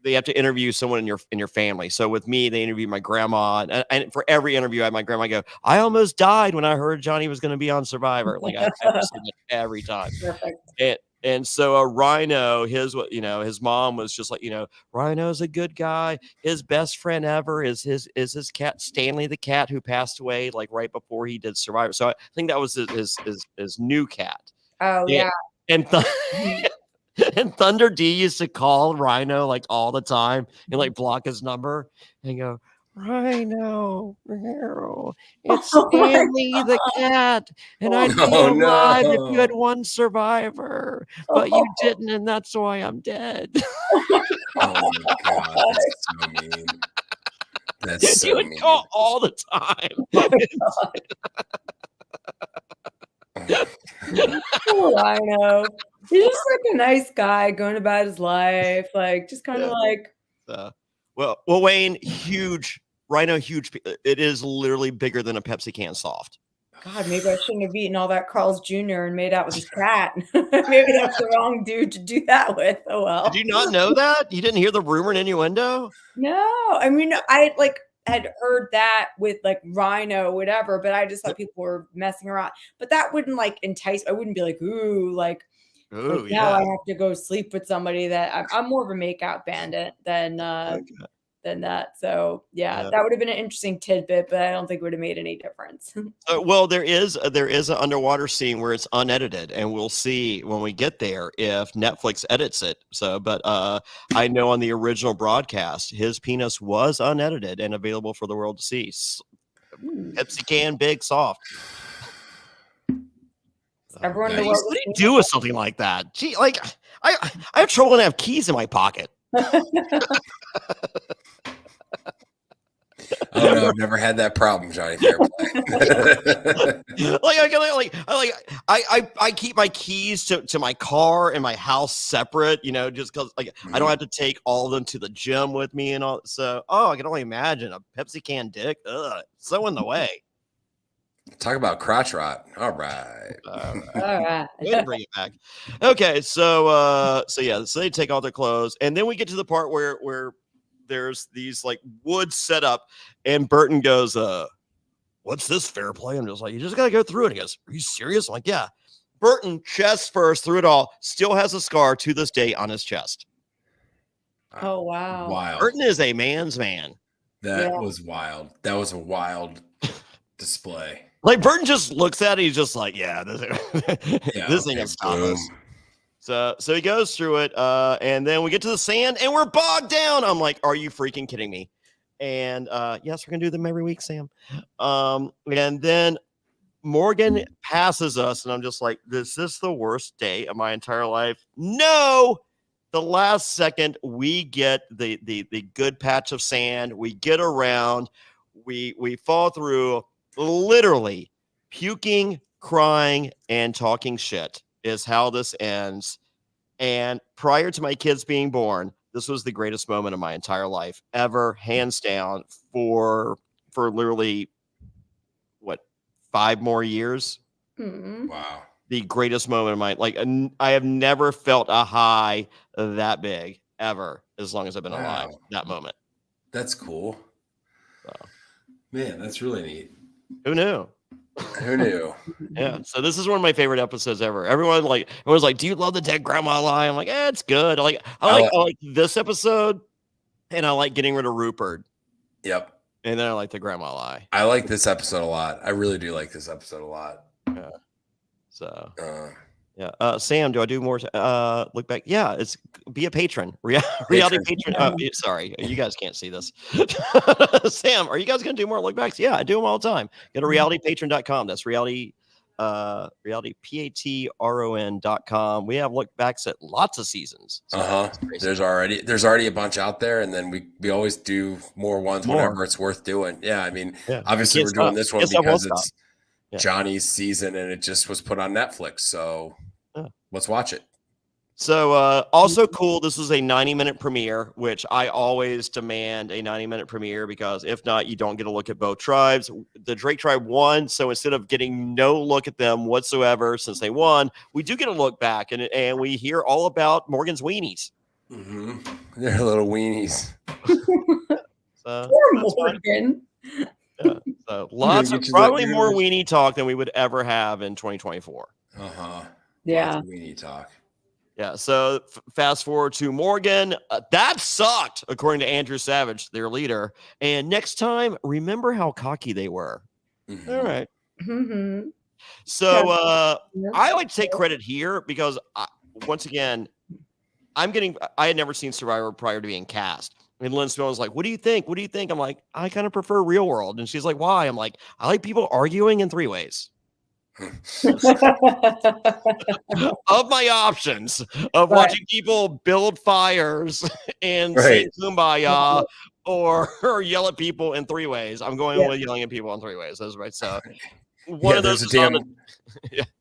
they have to interview someone in your family. So with me, they interviewed my grandma, and for every interview, I had my grandma go, "I almost died when I heard Johnny was going to be on Survivor." Like I say that every time. Perfect. And so Rhino, his mom was just like, Rhino's a good guy. His best friend ever is his cat Stanley the cat, who passed away like right before he did Survivor. So I think that was his new cat. Oh yeah. And and Thunder D used to call Rhino like all the time and like block his number and go, "Rhino, it's Stanley the cat, and I'd be alive if you had won Survivor, but you didn't, and that's why I'm dead." Oh my God, that's so mean. That's so mean. Call all the time. Oh, Rhino. He's just like a nice guy going about his life, like just kind of like. Well, Wayne, Rhino, huge. It is literally bigger than a Pepsi can soft. God, maybe I shouldn't have eaten all that Carl's Jr. and made out with his cat. Maybe that's the wrong dude to do that with. Oh well. Did you not know that? You didn't hear the rumor and innuendo? No, I mean I had heard that with like Rhino, whatever, but I just thought people were messing around. But that wouldn't like entice. I wouldn't be like, ooh, like. Ooh, now I have to go sleep with somebody that I'm more of a makeout bandit than that. So yeah, that would have been an interesting tidbit, but I don't think it would have made any difference. Well, there is an underwater scene where it's unedited, and we'll see when we get there if Netflix edits it. So, but I know on the original broadcast, his penis was unedited and available for the world to see. Pepsi can, big, soft. Everyone in the What do you do with something like that? Gee, like I have trouble when I have keys in my pocket. Oh no, I've never had that problem, Jonny Fairplay. I keep my keys to my car and my house separate, just because I don't have to take all of them to the gym with me and all. So I can only imagine a Pepsi can dick. Ugh, so in the way. Talk about crotch rot. All right. All right. Way to bring it back. Okay, so they take all their clothes, and then we get to the part where there's these like wood set up, and Burton goes, "What's this, Fairplay?" I'm just like, "You just gotta go through it." He goes, "Are you serious?" I'm like, "Yeah." Burton, chest first, through it all, still has a scar to this day on his chest. Oh wow! Wild. Burton is a man's man. That was wild. That was a wild display. Like Burton just looks at it, he's just like, "Yeah, this thing can stop us." So he goes through it, and then we get to the sand, and we're bogged down. I'm like, "Are you freaking kidding me?" And yes, we're gonna do them every week, Sam. And then Morgan passes us, and I'm just like, "This is the worst day of my entire life." No, the last second we get the good patch of sand, we get around, we fall through. Literally puking, crying, and talking shit is how this ends. And prior to my kids being born, this was the greatest moment of my entire life ever, hands down, for literally 5 more years. Wow. The greatest moment of my like. I have never felt a high that big ever as long as I've been alive. That moment. That's cool. Man, that's really neat. Who knew? Who knew? Yeah. So this is one of my favorite episodes ever. Everyone's like, "Do you love the dead grandma lie?" I'm like, it's good. I like this episode, and I like getting rid of Rupert. Yep. And then I like the grandma lie. I like this episode a lot. I really do like this episode a lot. Yeah. So. Sam, do I do more? Look back. Yeah, it's be a patron. Reality patron. Sorry, you guys can't see this. Sam, are you guys going to do more look backs? Yeah, I do them all the time. Go to realitypatron.com. That's realitypatron.com. We have look backs at lots of seasons. So There's already a bunch out there, and then we always do more ones whenever it's worth doing. Yeah, I mean, obviously we're doing this one because it's Johnny's season and it just was put on Netflix. So let's watch it. So also cool. This is a 90-minute premiere, which I always demand a 90-minute premiere because if not, you don't get a look at both tribes. The Drake tribe won. So instead of getting no look at them whatsoever since they won, we do get a look back and we hear all about Morgan's weenies. They're little weenies. Poor Morgan. Yeah, so lots of probably more weenie talk than we would ever have in 2024. Yeah. Weenie talk. Yeah. So fast forward to Morgan. That sucked, according to Andrew Savage, their leader. And next time, remember how cocky they were. All right. So I like to take credit here because once again, I had never seen Survivor prior to being cast. And Lynn Snow was like, what do you think? What do you think? I'm like, I kind of prefer Real World. And she's like, why? I'm like, I like people arguing in three ways. Of my options of watching people build fires and say kumbaya or yell at people in three ways, I'm going with yelling at people in three ways. That's right. So one of those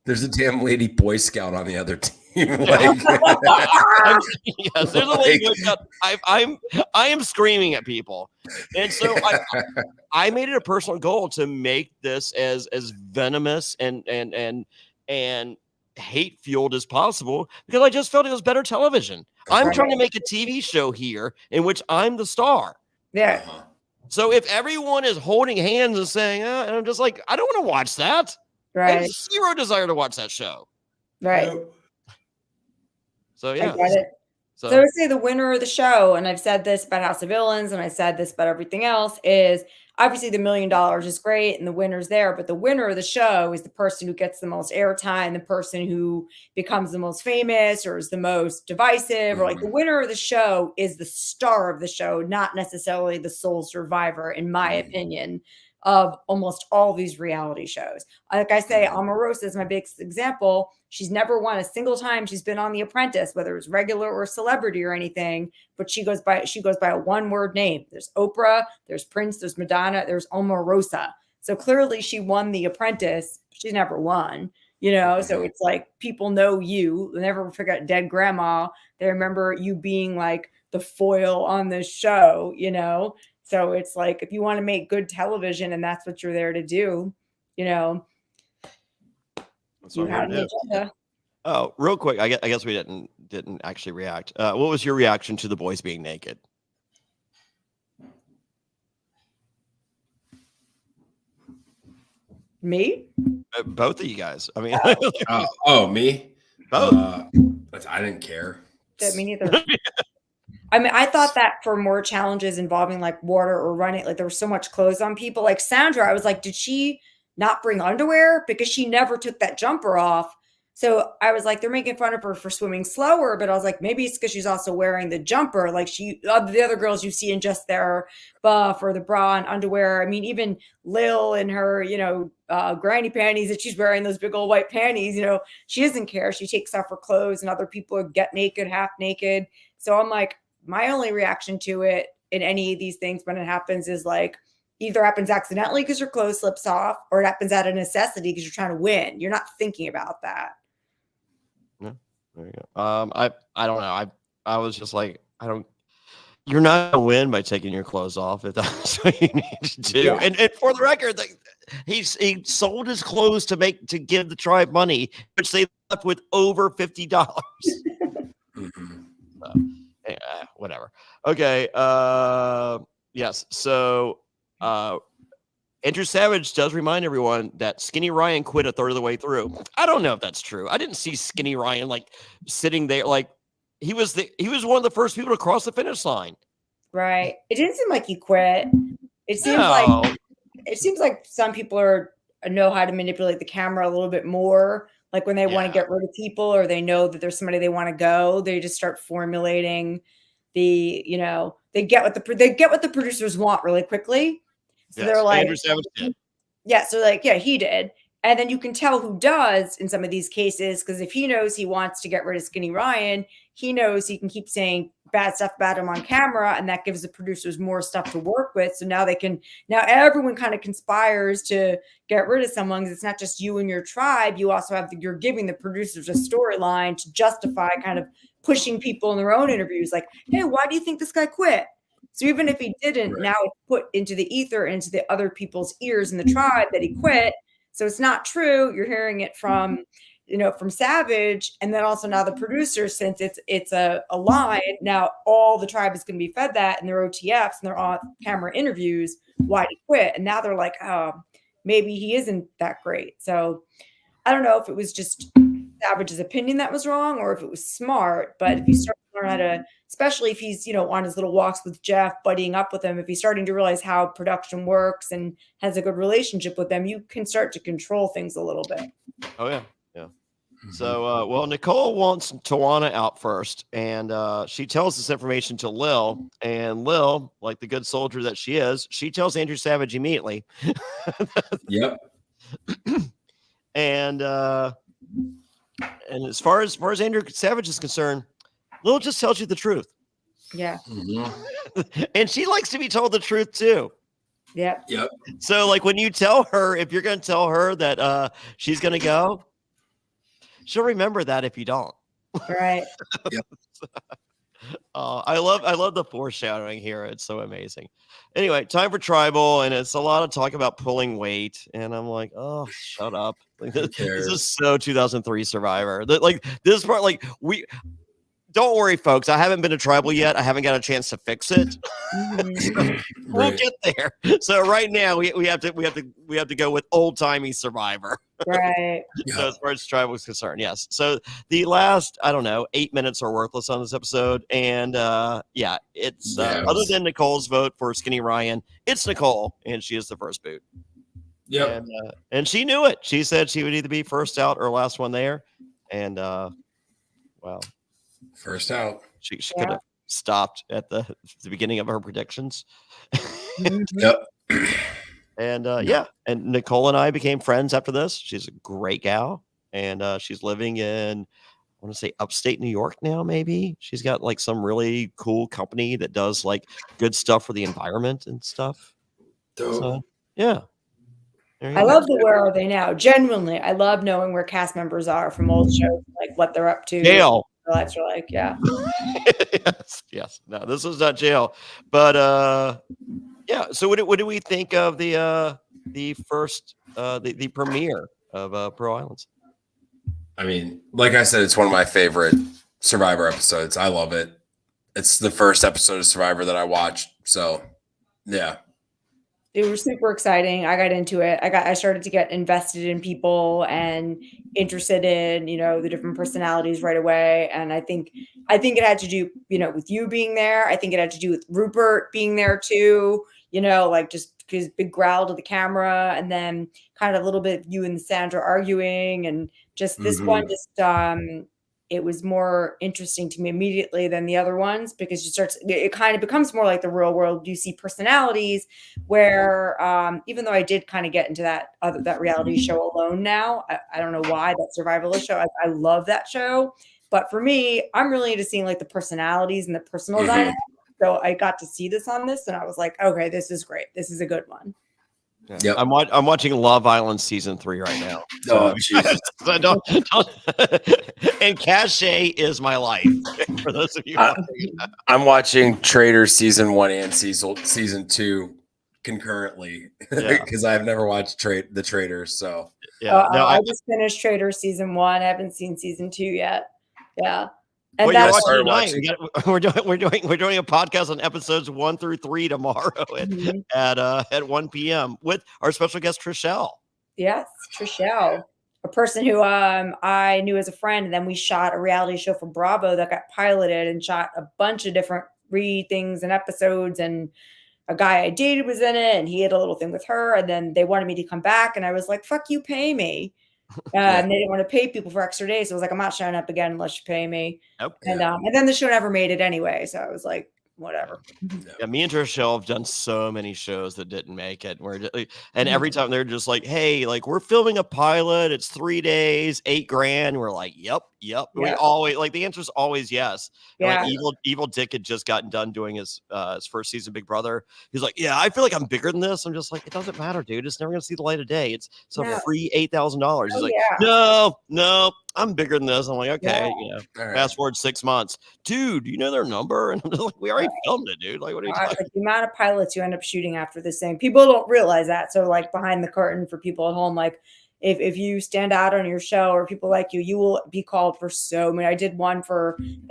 there's a damn lady Boy Scout on the other team. There's a lady Boy Scout. I am screaming at people, and so I made it a personal goal to make this as venomous and hate fueled as possible because I just felt it was better television. I'm trying to make a TV show here in which I'm the star. Yeah. So if everyone is holding hands and saying, and I'm just like, I don't want to watch that. Right. I have zero desire to watch that show. Right. So yeah. I get it. So I would say the winner of the show, and I've said this about House of Villains, and I said this about everything else, is obviously the $1 million is great and the winner's there, but the winner of the show is the person who gets the most airtime, the person who becomes the most famous or is the most divisive, or like the winner of the show is the star of the show, not necessarily the sole survivor, in my opinion, of almost all these reality shows. Like I say, Omarosa is my biggest example. She's never won a single time she's been on The Apprentice, whether it's regular or celebrity or anything, but she goes by a one-word name. There's Oprah, there's Prince, there's Madonna, there's Omarosa. So clearly she won The Apprentice. She's never won, so it's like people know you. They'll never forget Dead Grandma. They remember you being like the foil on the show, So it's like, if you want to make good television and that's what you're there to do, that's what you do. Oh, real quick. I guess we didn't actually react. What was your reaction to the boys being naked? Me? Both of you guys. I mean, me? Both. I didn't care. Me neither. I mean, I thought that for more challenges involving like water or running, like there was so much clothes on people. Like Sandra, I was like, did she not bring underwear? Because she never took that jumper off. So I was like, they're making fun of her for swimming slower, but I was like, maybe it's because she's also wearing the jumper. Like the other girls you see in just their buff or the bra and underwear. I mean, even Lil in her, granny panties that she's wearing, those big old white panties, she doesn't care. She takes off her clothes and other people get naked, half naked. So I'm like, my only reaction to it in any of these things when it happens is like either happens accidentally because your clothes slips off, or it happens out of necessity because you're trying to win. You're not thinking about that. No, there you go. I don't know. I was just like, you're not gonna win by taking your clothes off if that's what you need to do. Yeah. And for the record, he sold his clothes to give the tribe money, which they left with over $50. Whatever. Okay. Yes. So Andrew Savage does remind everyone that Skinny Ryan quit a third of the way through. I don't know if that's true. I didn't see Skinny Ryan like sitting there. Like he was one of the first people to cross the finish line. Right. It didn't seem like he quit. It seems like some people know how to manipulate the camera a little bit more. Like when they want to get rid of people or they know that there's somebody they want to go, they just start formulating they get what the producers want really quickly. So they're like, Andrew Savage did. Yeah. So like, yeah, he did. And then you can tell who does in some of these cases, because if he knows he wants to get rid of Skinny Ryan, he knows he can keep saying bad stuff about him on camera, and that gives the producers more stuff to work with. So now everyone kind of conspires to get rid of someone, because it's not just you and your tribe. You also you're giving the producers a storyline to justify kind of pushing people in their own interviews. Like, hey, why do you think this guy quit? So even if he didn't, now it's put into the ether, into the other people's ears in the tribe that he quit. So it's not true. You're hearing it from Savage. And then also now the producers, since it's a line, now all the tribe is going to be fed that in their OTFs and their on-camera interviews, why he quit. And now they're like, oh, maybe he isn't that great. So I don't know if it was just Savage's opinion that was wrong or if it was smart. But if you start to learn how to, especially if he's, on his little walks with Jeff, buddying up with him, if he's starting to realize how production works and has a good relationship with them, you can start to control things a little bit. Oh, yeah. Yeah. So, Nicole wants Tawana out first, and she tells this information to Lil, and Lil, like the good soldier that she is, she tells Andrew Savage immediately. Yep. And as far as Andrew Savage is concerned, Lil just tells you the truth. Yeah. Mm-hmm. And she likes to be told the truth too. Yep. Yep. So like when you tell her, if you're going to tell her that she's going to go, she'll remember that if you don't. Right. Yep. I love the foreshadowing here. It's so amazing. Anyway, time for Tribal, and it's a lot of talk about pulling weight, and I'm like, oh, shut up. Like, this is so 2003 Survivor. This part, don't worry, folks. I haven't been to Tribal yet. I haven't got a chance to fix it. We'll get there. So right now we have to go with old timey Survivor. Right. So as far as Tribal is concerned, yes. So the last 8 minutes are worthless on this episode, and it's other than Nicole's vote for Skinny Ryan, it's Nicole, and she is the first boot. Yeah. And she knew it. She said she would either be first out or last one there, and first out. She could have stopped at the beginning of her predictions. Yep. And and Nicole and I became friends after this. She's a great gal, and she's living in, I want to say, upstate New York now. Maybe she's got like some really cool company that does like good stuff for the environment and stuff. Dope. So, yeah. I love the where are they now. Genuinely, I love knowing where cast members are from old shows, like what they're up to. Jail. Their lives are like, yeah. yes. No, this was not jail, but So what do we think of the first the premiere of Pearl Islands? I mean, like I said, it's one of my favorite Survivor episodes. I love it. It's the first episode of Survivor that I watched. So, yeah. It was super exciting. I got into it. I started to get invested in people and interested in, the different personalities right away. And I think it had to do, with you being there. I think it had to do with Rupert being there too, just his big growl to the camera, and then kind of a little bit of you and Sandra arguing, and just this one, it was more interesting to me immediately than the other ones, because it kind of becomes more like the real world. You see personalities where, even though I did kind of get into that reality show alone now, I don't know why, that survivalist show, I love that show. But for me, I'm really into seeing like the personalities and the personal dynamics. So I got to see this on this, and I was like, okay, this is great. This is a good one. Yeah. Yep. I'm watching Love Island season 3 right now. Oh, Jesus. So don't and Cache is my life. For those of you, I'm watching Traitors season 1 and season 2 concurrently Yeah. because I've never watched The Traitors. So Yeah. No, I just finished Trader season 1. I haven't seen season 2 yet. Yeah. And well, you're that's watching tonight. We're doing a podcast on episodes 1 through 3 tomorrow at 1 p.m. with our special guest Trishelle. Yes, Trishelle, a person who I knew as a friend, and then we shot a reality show for Bravo that got piloted and shot a bunch of different things and episodes, and a guy I dated was in it, and he had a little thing with her, and then they wanted me to come back, and I was like, fuck you, pay me. And they didn't want to pay people for extra days. So I was like, I'm not showing up again unless you pay me. Nope. And then the show never made it anyway. So I was like, whatever. Yeah, me and Trishelle have done so many shows that didn't make it. And every time they're just like, hey, like we're filming a pilot. It's 3 days, $8,000. We're like, yep. We always like the answer is always yes. Yeah. And like Evil Dick had just gotten done doing his first season of Big Brother. He's like, yeah, I feel like I'm bigger than this. I'm just like, it doesn't matter, dude. It's never gonna see the light of day. It's a free $8,000. He's like, no, I'm bigger than this. I'm like, okay, fast forward 6 months, dude. You know their number, and I'm just like, we already filmed it, dude. Like, what are you talking? Like the amount of pilots you end up shooting after this thing, people don't realize that. So, like behind the curtain for people at home, like if you stand out on your show or people like you will be called for so many. I did one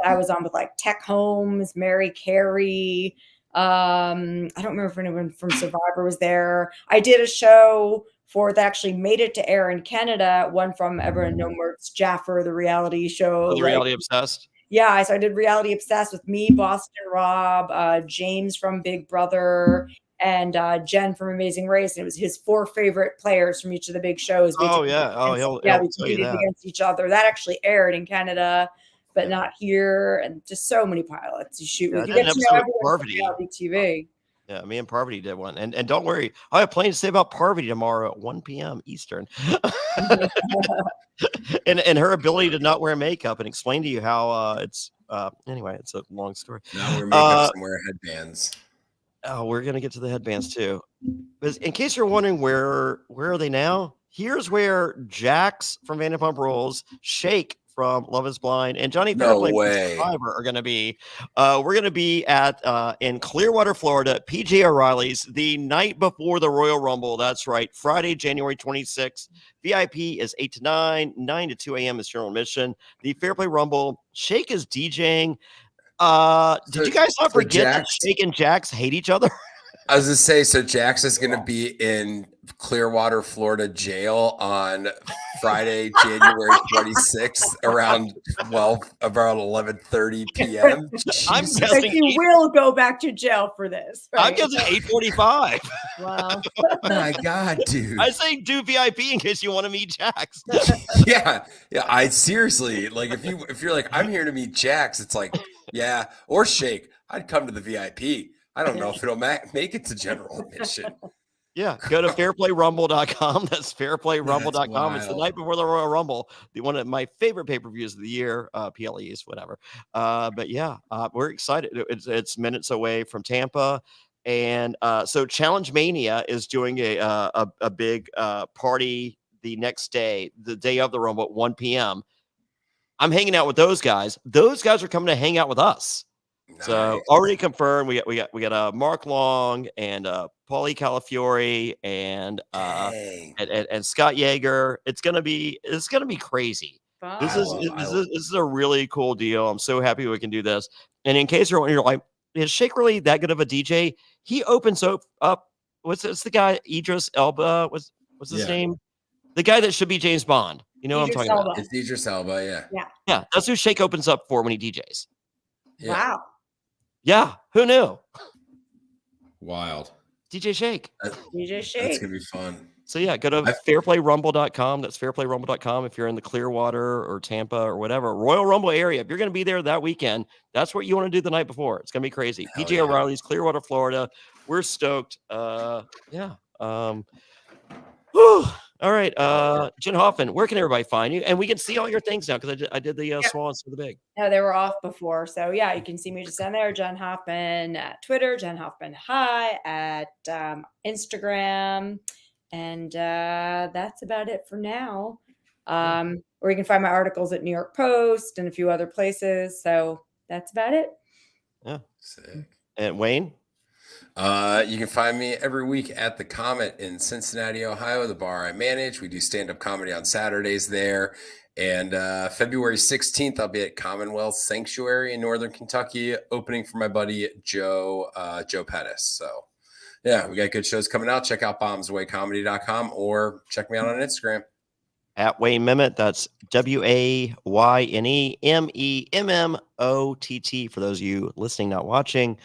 I was on with like Tech Homes, Mary Carey. I don't remember if anyone from Survivor was there. I did a show that actually made it to air in Canada. One from everyone knows Mertz Jaffer, the reality show. The Reality Obsessed. Yeah, so I did Reality Obsessed with me, Boston Rob, James from Big Brother, and Jenn from Amazing Race. And it was his 4 favorite players from each of the big shows. We competed against each other. That actually aired in Canada, but not here. And just so many pilots you shoot with. You get to know everyone from reality TV. Yeah, me and Parvati did one. And don't worry, I have plenty to say about Parvati tomorrow at 1 p.m. Eastern. and her ability to not wear makeup and explain to you how anyway, it's a long story. Not wear makeup and wear headbands. Oh, we're gonna get to the headbands too. But in case you're wondering where are they now, here's where Jax from Vanderpump Rules, Shake from Love Is Blind, and Jonny Fairplay from Survivor are going to be. We're going to be at in Clearwater, Florida, PJ O'Reilly's the night before the Royal Rumble. That's right, Friday, January 26th. VIP is 8 to 9, 9 to 2 a.m. is general admission. The Fairplay Rumble, Shake is DJing. Did you guys not forget that Shake and Jax hate each other? I was going to say, so Jax is going to be in Clearwater, Florida jail on Friday, January 26th around 11:30 p.m. I'm guessing he will go back to jail for this. Right? I'm guessing 8:45. Wow. Oh my God, dude. I say do VIP in case you want to meet Jax. Yeah. I seriously, like if you're like, I'm here to meet Jax, it's like, yeah, or Shake. I'd come to the VIP. I don't know if it'll make it to general admission. Yeah, go to fairplayrumble.com. That's fairplayrumble.com. It's the night before the Royal Rumble, one of my favorite pay-per-views of the year, PLEs, whatever. But yeah, we're excited. It's minutes away from Tampa. And so Challenge Mania is doing a big party the next day, the day of the Rumble at 1 p.m. I'm hanging out with those guys. Those guys are coming to hang out with us. Nice. So already confirmed. We got Mark Long and Paulie Calafiore and Scott Yeager. It's gonna be crazy. This is a really cool deal. I'm so happy we can do this. And in case you're like, is Shake really that good of a DJ? He opens up. What's the guy? Idris Elba. What's his name? The guy that should be James Bond. You know Idris what I'm talking about? It's Idris Elba. Yeah. That's who Shake opens up for when he DJs. Yeah. Wow. Yeah, who knew? Wild. DJ Shake. DJ Shake. That's going to be fun. So yeah, go to fairplayrumble.com. That's fairplayrumble.com if you're in the Clearwater or Tampa or whatever, Royal Rumble area. If you're going to be there that weekend, that's what you want to do the night before. It's going to be crazy. Hell PJ O'Reilly's, Clearwater, Florida. We're stoked. Whew. All right, Jenn Hoffman, where can everybody find you? And we can see all your things now because I did the swans for the big. No, they were off before. So yeah, you can see me just on there, Jenn Hoffman at Twitter, Jenn Hoffman Hi at Instagram. And that's about it for now. Or you can find my articles at New York Post and a few other places. So that's about it. Yeah. Sick. And Wayne? You can find me every week at the Comet in Cincinnati, Ohio, the bar I manage. We do stand-up comedy on Saturdays there. And February 16th, I'll be at Commonwealth Sanctuary in Northern Kentucky, opening for my buddy Joe Pettis. So, yeah, we got good shows coming out. Check out bombsawaycomedy.com or check me out on Instagram. At Wayne Memmott, that's WayneMemmott for those of you listening, not watching.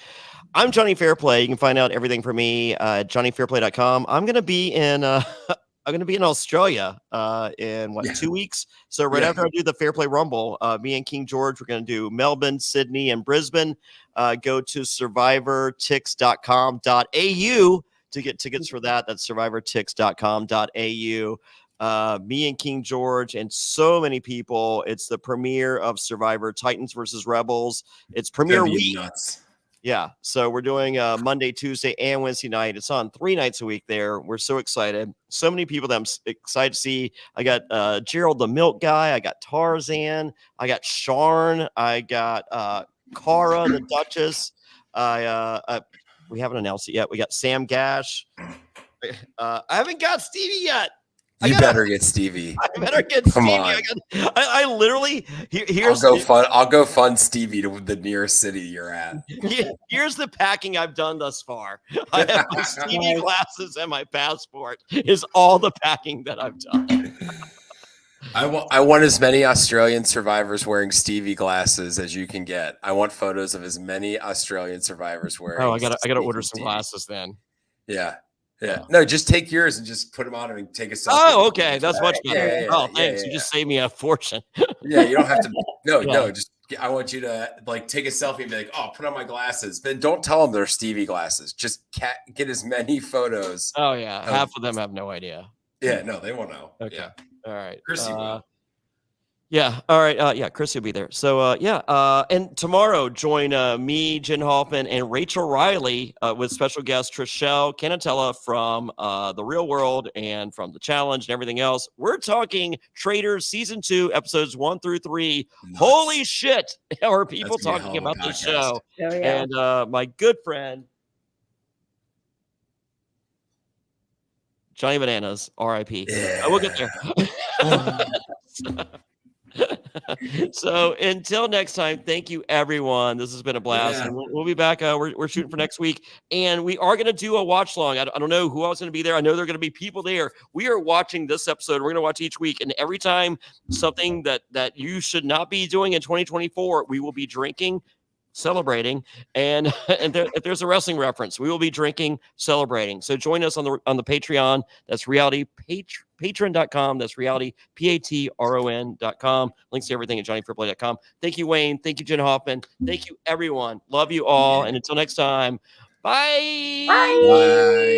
I'm Jonny Fairplay. You can find out everything from me at JonnyFairplay.com. I'm going to be in Australia in 2 weeks. So right after I do the Fairplay Rumble, me and King George, we're going to do Melbourne, Sydney, and Brisbane. Go to survivortix.com.au to get tickets for that. That's survivortix.com.au. Me and King George and so many people. It's the premiere of Survivor Titans versus Rebels. It's premiere week. Nuts. Yeah. So we're doing Monday, Tuesday, and Wednesday night. It's on 3 nights a week there. We're so excited. So many people that I'm excited to see. I got Gerald the Milk Guy. I got Tarzan. I got Sharn. I got Cara the Duchess. We haven't announced it yet. We got Sam Gash. I haven't got Stevie yet. You better get Stevie. I better get Come Stevie. on. I literally here's I'll go fund Stevie to the nearest city you're at. Here's the packing I've done thus far. I have my Stevie glasses and my passport is all the packing that I've done. I want as many Australian survivors wearing Stevie glasses as you can get. I want photos of as many Australian survivors wearing. Oh, I gotta order some glasses then. Yeah. Yeah. No, just take yours and just put them on and take a selfie. Oh, okay. That's much better. Yeah, thanks. You just saved me a fortune. Yeah, you don't have to. No, just I want you to like take a selfie and be like, oh, put on my glasses. Then don't tell them they're Stevie glasses. Just get as many photos. Oh, yeah. Half of them have no idea. Yeah, no, they won't know. Okay. Yeah. All right. Chrissy will. Yeah. All right. Yeah. Chrissy will be there. So, and tomorrow join me, Jenn Hoffman, and Rachel Riley with special guest Trishelle Canatella from The Real World and from The Challenge and everything else. We're talking Traitors Season 2, episodes 1 through 3. Nice. Holy shit. Are people talking about this show? Oh, yeah. And my good friend, Johnny Bananas, R.I.P. Yeah. We'll get there. So until next time, thank you everyone. This has been a blast. And we'll be back. We're shooting for next week, and we are going to do a watch long. I don't know who else is going to be there. I know there are going to be people there. We are watching this episode. We're going to watch each week, and every time something that you should not be doing in 2024, we will be drinking, celebrating, and if there's a wrestling reference, we will be drinking, celebrating. So join us on the Patreon. That's reality patreon.com. That's reality patron.com. Links to everything at johnnyfairplay.com. Thank you, Wayne. Thank you, Jenn Hoffman. Thank you, everyone. Love you all. And until next time, bye. Bye.